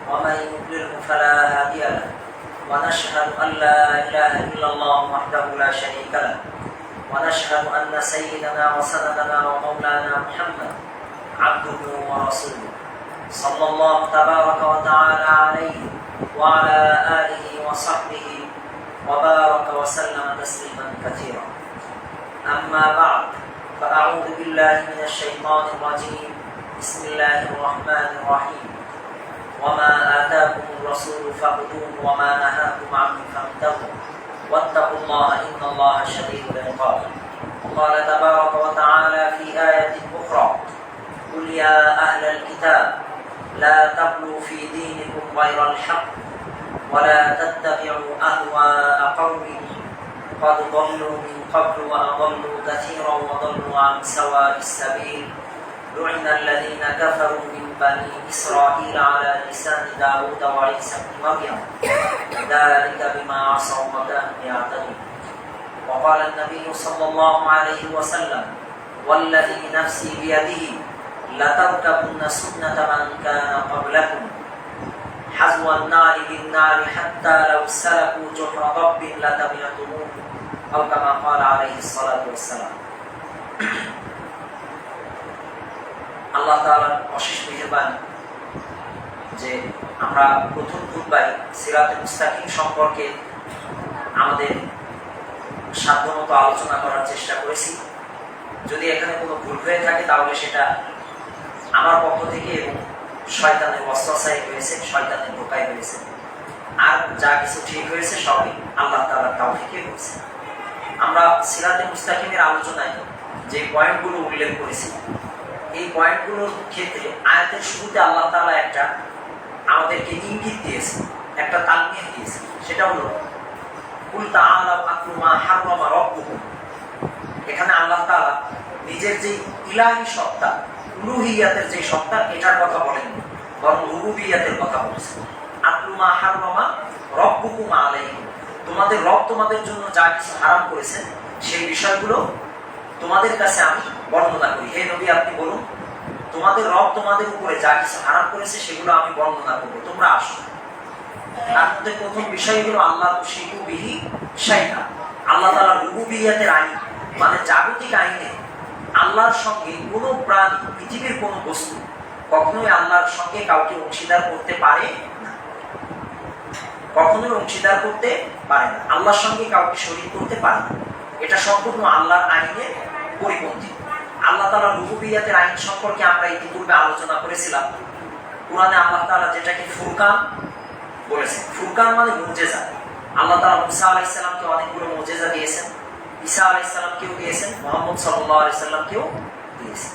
ومن يضلل فلا هادي له ونشهد أن لا إله إلا الله وحده لا شريك له ونشهد أن سيدنا وسندنا ومولانا محمد عبده ورسوله صلى الله تبارك وتعالى عليه وعلى آله وصحبه وبارك وسلم تسليما كثيرا أما بعد فأعوذ بالله من الشيطان الرجيم بسم الله الرحمن الرحيم وما آتاكم الرسول فخذوه وما نهاكم عنه فانتهوا واتقوا الله إن الله شديد العقاب قال تبارك وتعالى في آية أخرى قل يا أهل الكتاب لا تغلوا في دينكم غير الحق ولا تتبعوا أهواء قوم قد ضلوا من قبل وأضلوا كثيرا وضلوا عن سواء السبيل لعن الذين كفروا من بني إسرائيل على لسان داود وعيسى بن مريم ذلك بما عصوا وكانوا يعتدون وقال النبي صلى الله عليه وسلم ওয়াল্লাযী নাফসি বিয়াদিহি লাতারকাবুন্না সুন্নাতা মান কানা ক্বাবলাকুম হাযওয়ান নারি বিন-নারি হাত্তা লাউ সালাকু জুহরা রাব্বিন লাতাবি'তুমুহু আও কামা ক্বালা আলাইহিস সালাতু ওয়াস-সালাম। আল্লাহ তাআলার অশেষ মেহেরবানি যে আমরা প্রথম খুতবায় সিরাতে মুস্তাকিম সম্পর্কে আমাদের সাধ্যমতো আলোচনা করার চেষ্টা করেছি। যদি এখানে কোনো ভুল হয়ে থাকে তাহলে সেটা আমার পক্ষ থেকে এবং শয়তানের ওয়াসওয়াসায় হয়েছে, শয়তানের ধোঁকায় হয়েছে। আর যা কিছু ঠিক হয়েছে সবই আল্লাহ তাআলার তাওফিকে হয়েছে। আমরা সিরাতে মুস্তাকিমের আলোচনায় যে পয়েন্টগুলো উল্লেখ করেছি, এই পয়েন্টগুলোর ক্ষেত্রে আয়াতের শুরুতে আল্লাহ তাআলা একটা আমাদেরকে ইঙ্গিত দিয়েছে, একটা তালমিহ দিয়েছে। সেটা হলো কুল তাআলাউ আতলু মা হাররামা রাব্বুকুম। এখানে আল্লাহ তাআলা নিজের যে ইলাহি সত্তা, উলুহিয়াতের যে সত্তা, এটার কথা বলেন, বরং রুবুবিয়াতের কথা বলেছেন। আতলু মা হাররামা রাব্বুকুম আলাইকুম, তোমাদের রব তোমাদের জন্য যা কিছু হারাম করেছেন সেই বিষয়গুলো তোমাদের কাছে আমি বর্ণনা করি। হে নবী, আপনি বলুন তোমাদের রব তোমাদের উপরে যা কিছু হারাম করেছে সেগুলো আমি বর্ণনা করবো, তোমরা আসো। তার মধ্যে প্রথম বিষয় হলো আল্লাহ তুশরিকু বিহি শাইআ। আল্লাহ তাআলার রুবুবিয়াতের আইন, মানে জাগতিক আইনে আল্লাহর সঙ্গে কোনো প্রাণী, পৃথিবীর কোনো বস্তু কখনোই আল্লাহর সঙ্গে কাউকে অংশীদার করতে পারে না, কখনোই অংশীদার করতে পারে না, আল্লাহর সঙ্গে কাউকে শরীক করতে পারে না। এটা সম্পূর্ণ আল্লাহর আইনের পরিপন্থী। আল্লাহ তাআলার রুবুবিয়াতের আইন সম্পর্কে আমরা ইতিপূর্বে আলোচনা করেছিলাম। কুরআনে আল্লাহ তাআলা যেটাকে ফুরকান বলেছেন, ফুরকান মানে মুজিজা। আল্লাহ তাআলা মুসা আলাইহিস সালামকে অনেকগুলো মুজিজা দিয়েছেন, ঈসা আলাইহিস সালামকেও দিয়েছেন, মুহাম্মদ সাল্লাল্লাহু আলাইহি সাল্লামকেও দিয়েছেন।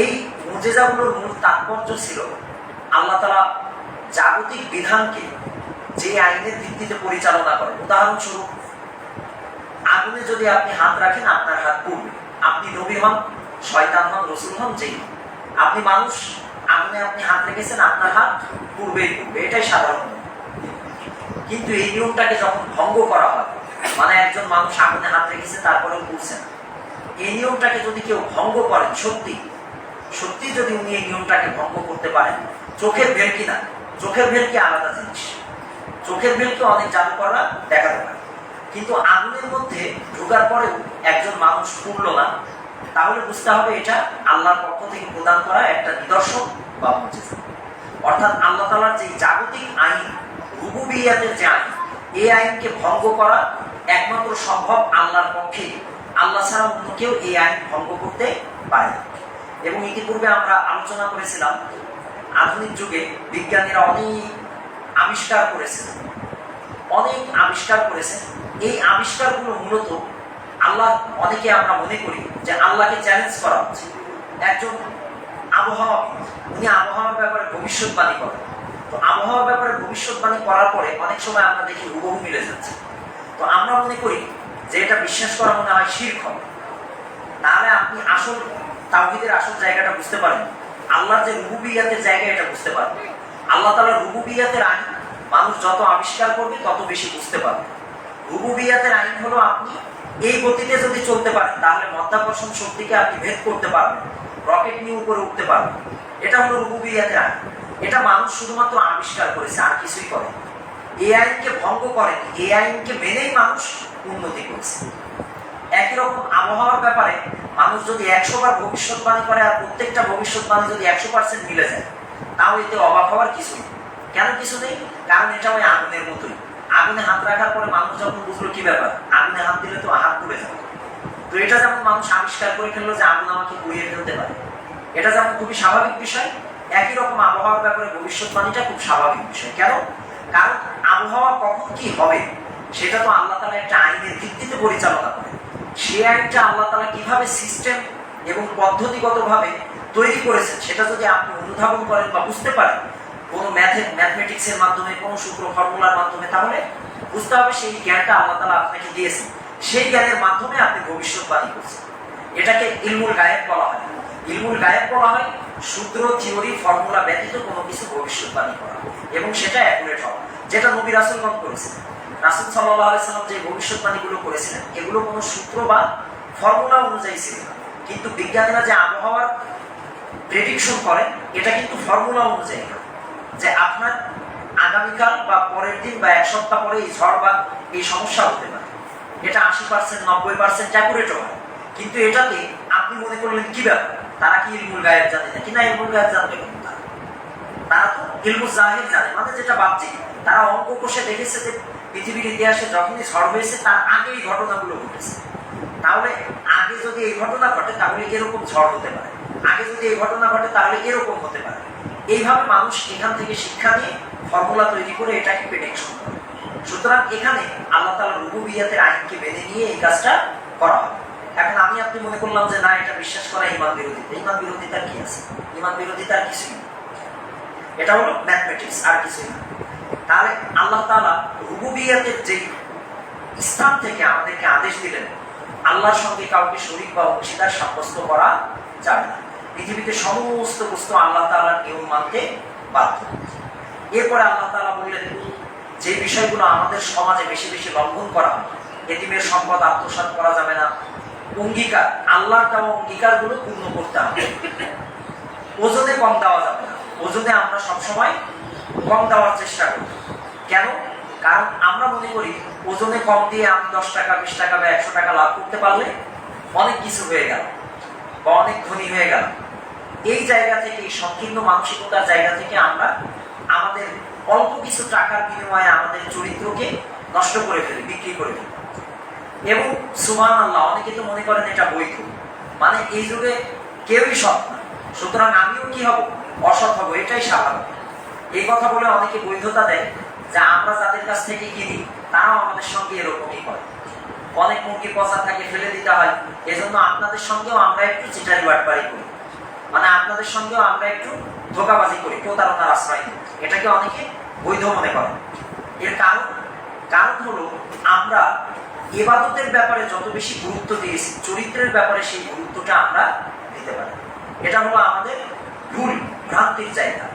এই মুজিজাগুলোর মূল তাৎপর্য ছিল আল্লাহ তাআলা জাগতিক বিধানকে যে আইনের ভিত্তিতে পরিচালনা করেন। উদাহরণস্বরূপ, আগুনে যদি আপনি হাত রাখেন আপনার হাত পুড়বে। আপনি নবী হন, শয়তান হন, রাসূল হন, যেই হন, আপনি মানুষ, আগুনে আপনি হাত রেখেছেন আপনার হাত পুড়বেই পুড়বে, এটাই সাধারণ নিয়ম। কিন্তু এই নিয়মটাকে যখন ভঙ্গ করা হয়, মানে একজন মানুষ আগুনে হাত রেখেছে তারপরেও পুড়ছে না, এই নিয়মটাকে যদি কেউ ভঙ্গ করেন, সত্যি সত্যি যদি উনি এই নিয়মটাকে ভঙ্গ করতে পারেন, চোখের ভেলকি না, চোখের ভেলকি আলাদা জিনিস, চোখের ভেলকি অনেক জাদুকররা দেখাতে পারে, কিন্তু আগুনের মধ্যে ঢোকার পরেও একজন মানুষ পুড়লো না, তাহলে বুঝতে হবে এটা আল্লাহর পক্ষ থেকে প্রদান করা একটা নিদর্শন বা মুজিজা। অর্থাৎ আল্লাহ তাআলার যে জাগতিক আইন, রুবুবিয়াতের যে আইন, এই আইনকে ভঙ্গ করা একমাত্র সম্ভব আল্লাহর পক্ষে। আল্লাহ ছাড়া অন্য কেউ এই আইন ভঙ্গ করতে পারে না। এবং ইতিপূর্বে আমরা আলোচনা করেছিলাম, আধুনিক যুগে বিজ্ঞানীরা অনেক আবিষ্কার করেছেন, অনেক আবিষ্কার করেছেন। এই আবিষ্কারগুলো মূলত আল্লাহ, অনেকে আমরা মনে করি যে আল্লাহকে চ্যালেঞ্জ করা হচ্ছে। একজন আবহাওয়াবিদ, উনি আবহাওয়ার ব্যাপারে ভবিষ্যৎবাণী করেন। তো আবহাওয়ার ব্যাপারে ভবিষ্যৎবাণী করার পরে অনেক সময় আমরা দেখি হুবহু মিলে যাচ্ছে। তো আমরা মনে করি যে এটা বিশ্বাস করা মনে হয় শিরক হবে। তাহলে আপনি আসল তাওহীদের আসল জায়গাটা বুঝতে পারেন, আল্লাহর যে রুবুবিয়াতের জায়গা এটা বুঝতে পারবেন। আল্লাহ তাআলার রুবুবিয়াতের আইন মানুষ যত আবিষ্কার করবে তত বেশি বুঝতে পারবে। রুবুবিয়াতের আইন হলো আপনি এই গতিতে যদি চলতে পারেন তাহলে মাধ্যাকর্ষণ শক্তিকে আপনি ভেদ করতে পারবেন, রকেট নিয়ে উপরে উঠতে পারবেন। এটা হলো রুবুবিয়াতের আইন। এটা মানুষ শুধুমাত্র আবিষ্কার করেছে, আর কিছুই করে। এই আইনকে ভঙ্গ করেনি, এই আইনকে মেনেই মানুষ উন্নতি করেছে। একই রকম আবহাওয়ার ব্যাপারে মানুষ যদি 100 বার ভবিষ্যৎবাণী করে আর প্রত্যেকটা ভবিষ্যৎবাণী যদি 100% মিলে যায়, তাও এতে অবাক হওয়ার কিছু নেই। কেন কিছু নেই? কারণ এটা ওই আগুনের মতোই। আগুনে হাত রাখার পরে মানুষ যখন বুঝলো কি ব্যাপার, আগুনে হাত দিলে তো হাত পুড়ে যাবে। তো এটা যেমন মানুষ আবিষ্কার করে ফেললো যে আগুন আমাকে পুড়িয়ে ফেলতে পারে, এটা যেমন খুবই স্বাভাবিক বিষয়, একই রকম আবহাওয়ার ব্যাপারে ভবিষ্যৎবাণীটা খুব স্বাভাবিক বিষয়। কেন? কারণ আবহাওয়া কখন কি হবে সেটা তো আল্লাহ তাআলা একটা আইনের ভিত্তিতে পরিচালনা করে। সেই আইনটা আল্লাহ তাআলা কিভাবে সিস্টেম এবং পদ্ধতিগতভাবে তৈরি করেছেন সেটা যদি আপনি অনুধাবন করেন বা বুঝতে পারেন কোনো ম্যাথমেটিক্সের মাধ্যমে, কোনো সূত্র ফর্মুলার মাধ্যমে, তাহলে বুঝতে হবে সেই জ্ঞানটা আল্লাহ তাআলা আপনাকে দিয়েছেন, সেই জ্ঞানের মাধ্যমে আপনি ভবিষ্যৎবাণী করছেন। এটাকে ইলমুল গায়েব বলা হয়। ইলমুল গায়েব বলা হয় সূত্র, থিওরি, ফর্মুলা ব্যতীত কোনো কিছু ভবিষ্যৎবাণী করা এবং সেটা অ্যাকুরেট হওয়া, যেটা নবী রাসূলগণ করেছেন। রাসূল সাল্লাল্লাহু আলাইহি সাল্লাম যে ভবিষ্যৎবাণীগুলো করেছিলেন এগুলো কোনো সূত্র বা ফর্মুলা অনুযায়ী ছিল না, কিন্তু বিজ্ঞানীরা যে আবহাওয়ার প্রেডিকশন করেন এটা কিন্তু ফর্মুলা অনুযায়ী, যে আপনার আগামীকাল বা পরের দিন বা এক সপ্তাহ পরে এই ঝড় বা এই সমস্যা হতে পারে। এটা 80% 90% অ্যাকুরেট হয়। কিন্তু এটাতে আপনি মনে করলেন কি ব্যাপার, তারা কি ইলমুল গায়েব জানে না? কিনা ইলমুল গায়েব জানবে কেন? তারা তো ইলমুল জাহির জানে, মানে যেটা বাহ্যিক। তারা অঙ্ক কষে দেখেছে যে পৃথিবীর ইতিহাসে যখনই ঝড় হয়েছে তার আগে এই ঘটনাগুলো ঘটেছে। তাহলে আগে যদি এই ঘটনা ঘটে তাহলে এরকম ঝড় হতে পারে, আগে যদি এই ঘটনা ঘটে তাহলে এরকম হতে পারে। এইভাবে মানুষ এখান থেকে শিক্ষা নিয়ে ফর্মুলা তৈরি করে এটাকে প্রেডিকশন করে। সুতরাং এখানে আল্লাহ তাআলা রুবুবিয়্যাতের আইনকে মেনে নিয়ে এই কাজটা করা হয়। এখন আমি আপনি মনে করলাম যে না, এটা বিশ্বাস করা ঈমান বিরোধিতা। ঈমান বিরোধিতার কি আছে? ঈমান বিরোধিতার কিছুই নেই, এটা হলো ম্যাথমেটিক্স, আর কিছুই না। তাহলে আল্লাহ তাআলা রুবুবিয়্যাতের যে স্থান থেকে আমাদেরকে আদেশ দিলেন আল্লাহর সঙ্গে কাউকে শরীক বা অংশীদার সাব্যস্ত করা যাবে না। পৃথিবীতে সমস্ত বস্তু আল্লাহ তাআলার নিয়ম মানতে বাধ্য। এরপরে আল্লাহ তাআলা বললেন যে বিষয়গুলো আমাদের সমাজে বেশি বেশি লঙ্ঘন করা হয়, এতিমের সম্পদ আত্মসাৎ করা যাবে না, অঙ্গীকার আল্লাহর দেওয়া অঙ্গীকারগুলো পূর্ণ করতে হবে, ওজনে কম দেওয়া যাবে না। ওজনে আমরা সবসময় কম দেওয়ার চেষ্টা করি। কেন? কারণ আমরা মনে করি ওজনে কম দিয়ে আমি 10 টাকা 20 টাকা বা 100 টাকা লাভ করতে পারলে অনেক কিছু হয়ে গেল বা অনেক ধনী হয়ে গেল। এই জায়গা থেকে, এই সংকীর্ণ মানসিকতার জায়গা থেকে আমরা আমাদের অল্প কিছু টাকার বিনিময়ে আমাদের চরিত্রকে নষ্ট করে ফেলি, বিক্রি করে ফেলি। এবং সুবহানাল্লাহ, অনেকে তো মনে করেন এটা বৈধ, মানে এই যুগে কেউই সৎ না, সুতরাং আমিও কি হব? অসৎ হব, এটাই স্বাভাবিক। এই কথা বলে অনেকে বৈধতা দেয় যে আমরা যাদের কাছ থেকে কিনি তারাও আমাদের সঙ্গে এরকমই করে। অনেক মুরগি পচা থাকে, ফেলে দিতে হয়, এজন্য আপনাদের সঙ্গেও আমরা একটু চিটারি বাটপারি করি, মানে আপনাদের সঙ্গেও আমরা একটু ধোঁকাবাজি করি, প্রতারণার আশ্রয় নিই। এটাকে অনেকে বৈধ মনে করে। এর কারণ হলো আমরা ইবাদতের ব্যাপারে যত বেশি গুরুত্ব দিয়েছি, চরিত্রের ব্যাপারে সেই গুরুত্বটা আমরা দিতে পারি। এটা হলো আমাদের ভুল ভ্রান্তির জায়গা,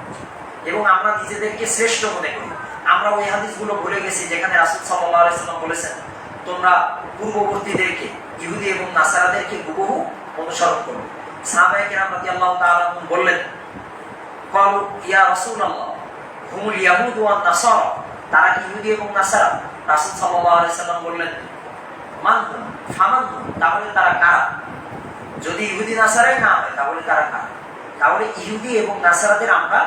এবং আমরা নিজেদেরকে শ্রেষ্ঠ মনে করি। আমরা ওই হাদিসগুলো ভুলে গেছি যেখানে রাসূল সাল্লাল্লাহু আলাইহি ওয়াসাল্লাম বলেছেন, তোমরা পূর্ববর্তীদেরকে, ইহুদি এবং নাসারাদেরকে হুবহু অনুসরণ করো। সাহাবায়ে কেরাম রাদিয়াল্লাহু তাআলা বললেন, ক্বালু ইয়া রাসূলুল্লাহ হুমুল ইয়াহুদ ওয়ান নাসারা, তারা কি ইহুদি এবং নাসারা? রাসূল সাল্লাল্লাহু আলাইহি ওয়াসাল্লাম বললেন, মান হুম ফামান হুম, তাহলে তারা কারা? যদি ইহুদি নাসারাই না হয় তাহলে তারা কারা? তাহলে ইহুদি এবং নাসারাদের আমরা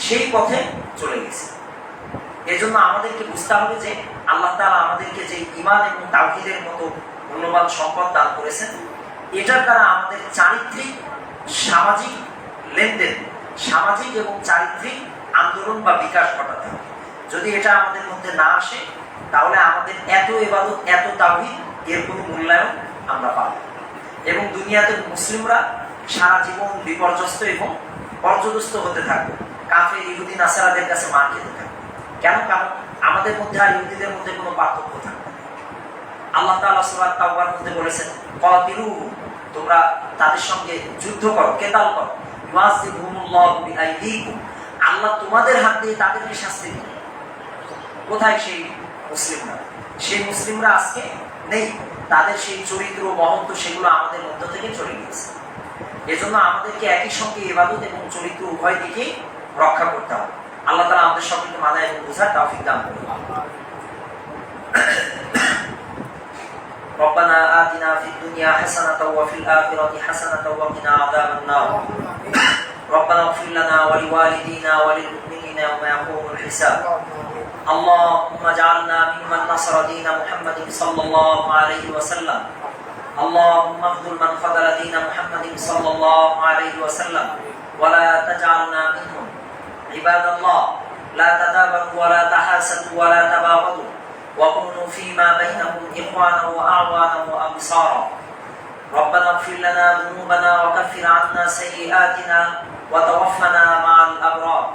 সেই পথে চলে গেছি। এজন্য আমাদেরকে বুঝতে হবে যে আল্লাহ তাআলা আমাদেরকে যে ঈমান এবং তাওহীদের মতো মূল্যবান সম্পদ দান করেছেন, এটার দ্বারা আমাদের চারিত্রিক, সামাজিক লেনদেন, সামাজিক এবং চারিত্রিক আন্দোলন বা বিকাশ ঘটাতে হবে। যদি এটা আমাদের মধ্যে না আসে তাহলে আমাদের এত ইবাদত, এত তাওহীদ, এর কোনো মূল্যায়ন আমরা পাবো। এবং দুনিয়াতে মুসলিমরা সারা জীবন বিপর্যস্ত এবং পর্যদস্ত হতে থাকবে, কাফের ইহুদি নাসারাদের কাছে মার খেতে থাকবে। কেন? কারণ আমাদের মধ্যে আর ইহুদিদের মধ্যে কোনো পার্থক্য থাকবে না। আল্লাহ তাআলা সূরা তাওবার মধ্যে বলেছেন, কাতিলুহুম, তোমরা তাদের সঙ্গে যুদ্ধ করো, কেতাল করো, ইউআযিবুহুমুল্লাহু বিআইদিকুম, আল্লাহ তোমাদের হাত দিয়ে তাদেরকে শাস্তি দিবেন। কোথায় সেই মুসলিমরা? সেই মুসলিমরা আজকে নেই, তাদের সেই চরিত্র, মহত্ব, সেগুলো আমাদের মধ্য থেকে চলে গিয়েছে। এজন্য আমাদেরকে একই সঙ্গে ইবাদত এবং চরিত্র উভয় দিকেই রক্ষা করতে হবে। আল্লাহ তাআলা আমাদের সকলকে মানা এবং বোঝার তৌফিক দান করুন। ربنا آتنا في الدنيا حسنة وفي الآخرة حسنة وقنا عذاب النار ربنا اغفر لنا ولوالدينا وللمؤمنين يوم يقوم الحساب اللهم اجعلنا ممن نصر دين محمد صلى الله عليه وسلم اللهم اخذل من خذل دين محمد صلى الله عليه وسلم ولا تجعلنا منهم عباد الله لا تدابروا ولا تحاسدوا ولا تباغضوا وكونوا فيما بينكم إخوانا وأعوانا وأنصارا ربنا اغفر لنا ذنوبنا وكفر عنا سيئاتنا وتوفنا مع الأبرار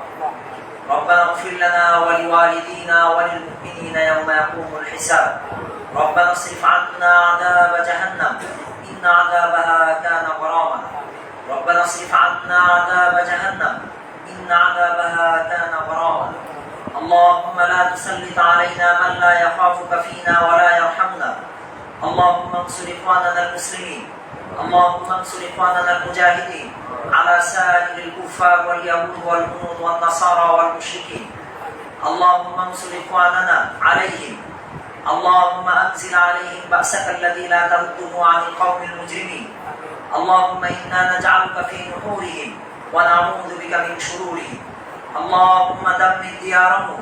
ربنا اغفر لنا ولوالدينا وللمؤمنين يوم يقوم الحساب ربنا اصرف عنا عذاب جهنم إن عذابها كان غراما ربنا اصرف عنا عذاب جهنم إن عذابها كان غراما اللهم لا تسلط علينا من لا يخافك فينا ولا يرحمنا اللهم انصر إخواننا المسلمين اللهم انصر إخواننا المجاهدين على سائر الكفار واليهود والهنود والنصارى والمشركين. اللهم انصر إخواننا عليهم. اللهم أنزل عليهم بأسك الذي لا ترده عن القوم المجرمين. اللهم إنا نجعلك في نحورهم ونعوذ بك من شرورهم. اللهم دمر ديارهم.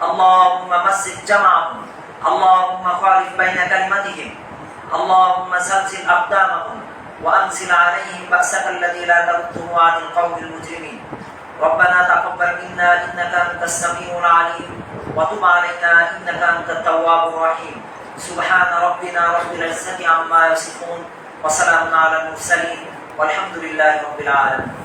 اللهم مزق جمعهم. اللهم خالف بين كلمتهم. اللهم زلزل أقدامهم وأنزل عليهم بأسك الذي لا ترده عن القوم المجرمين. ربنا تقبل منا إنك أنت السميع العليم وتب علينا إنك أنت التواب الرحيم. سبحان ربنا رب العزة عما يصفون وسلام على المرسلين والحمد لله رب العالمين.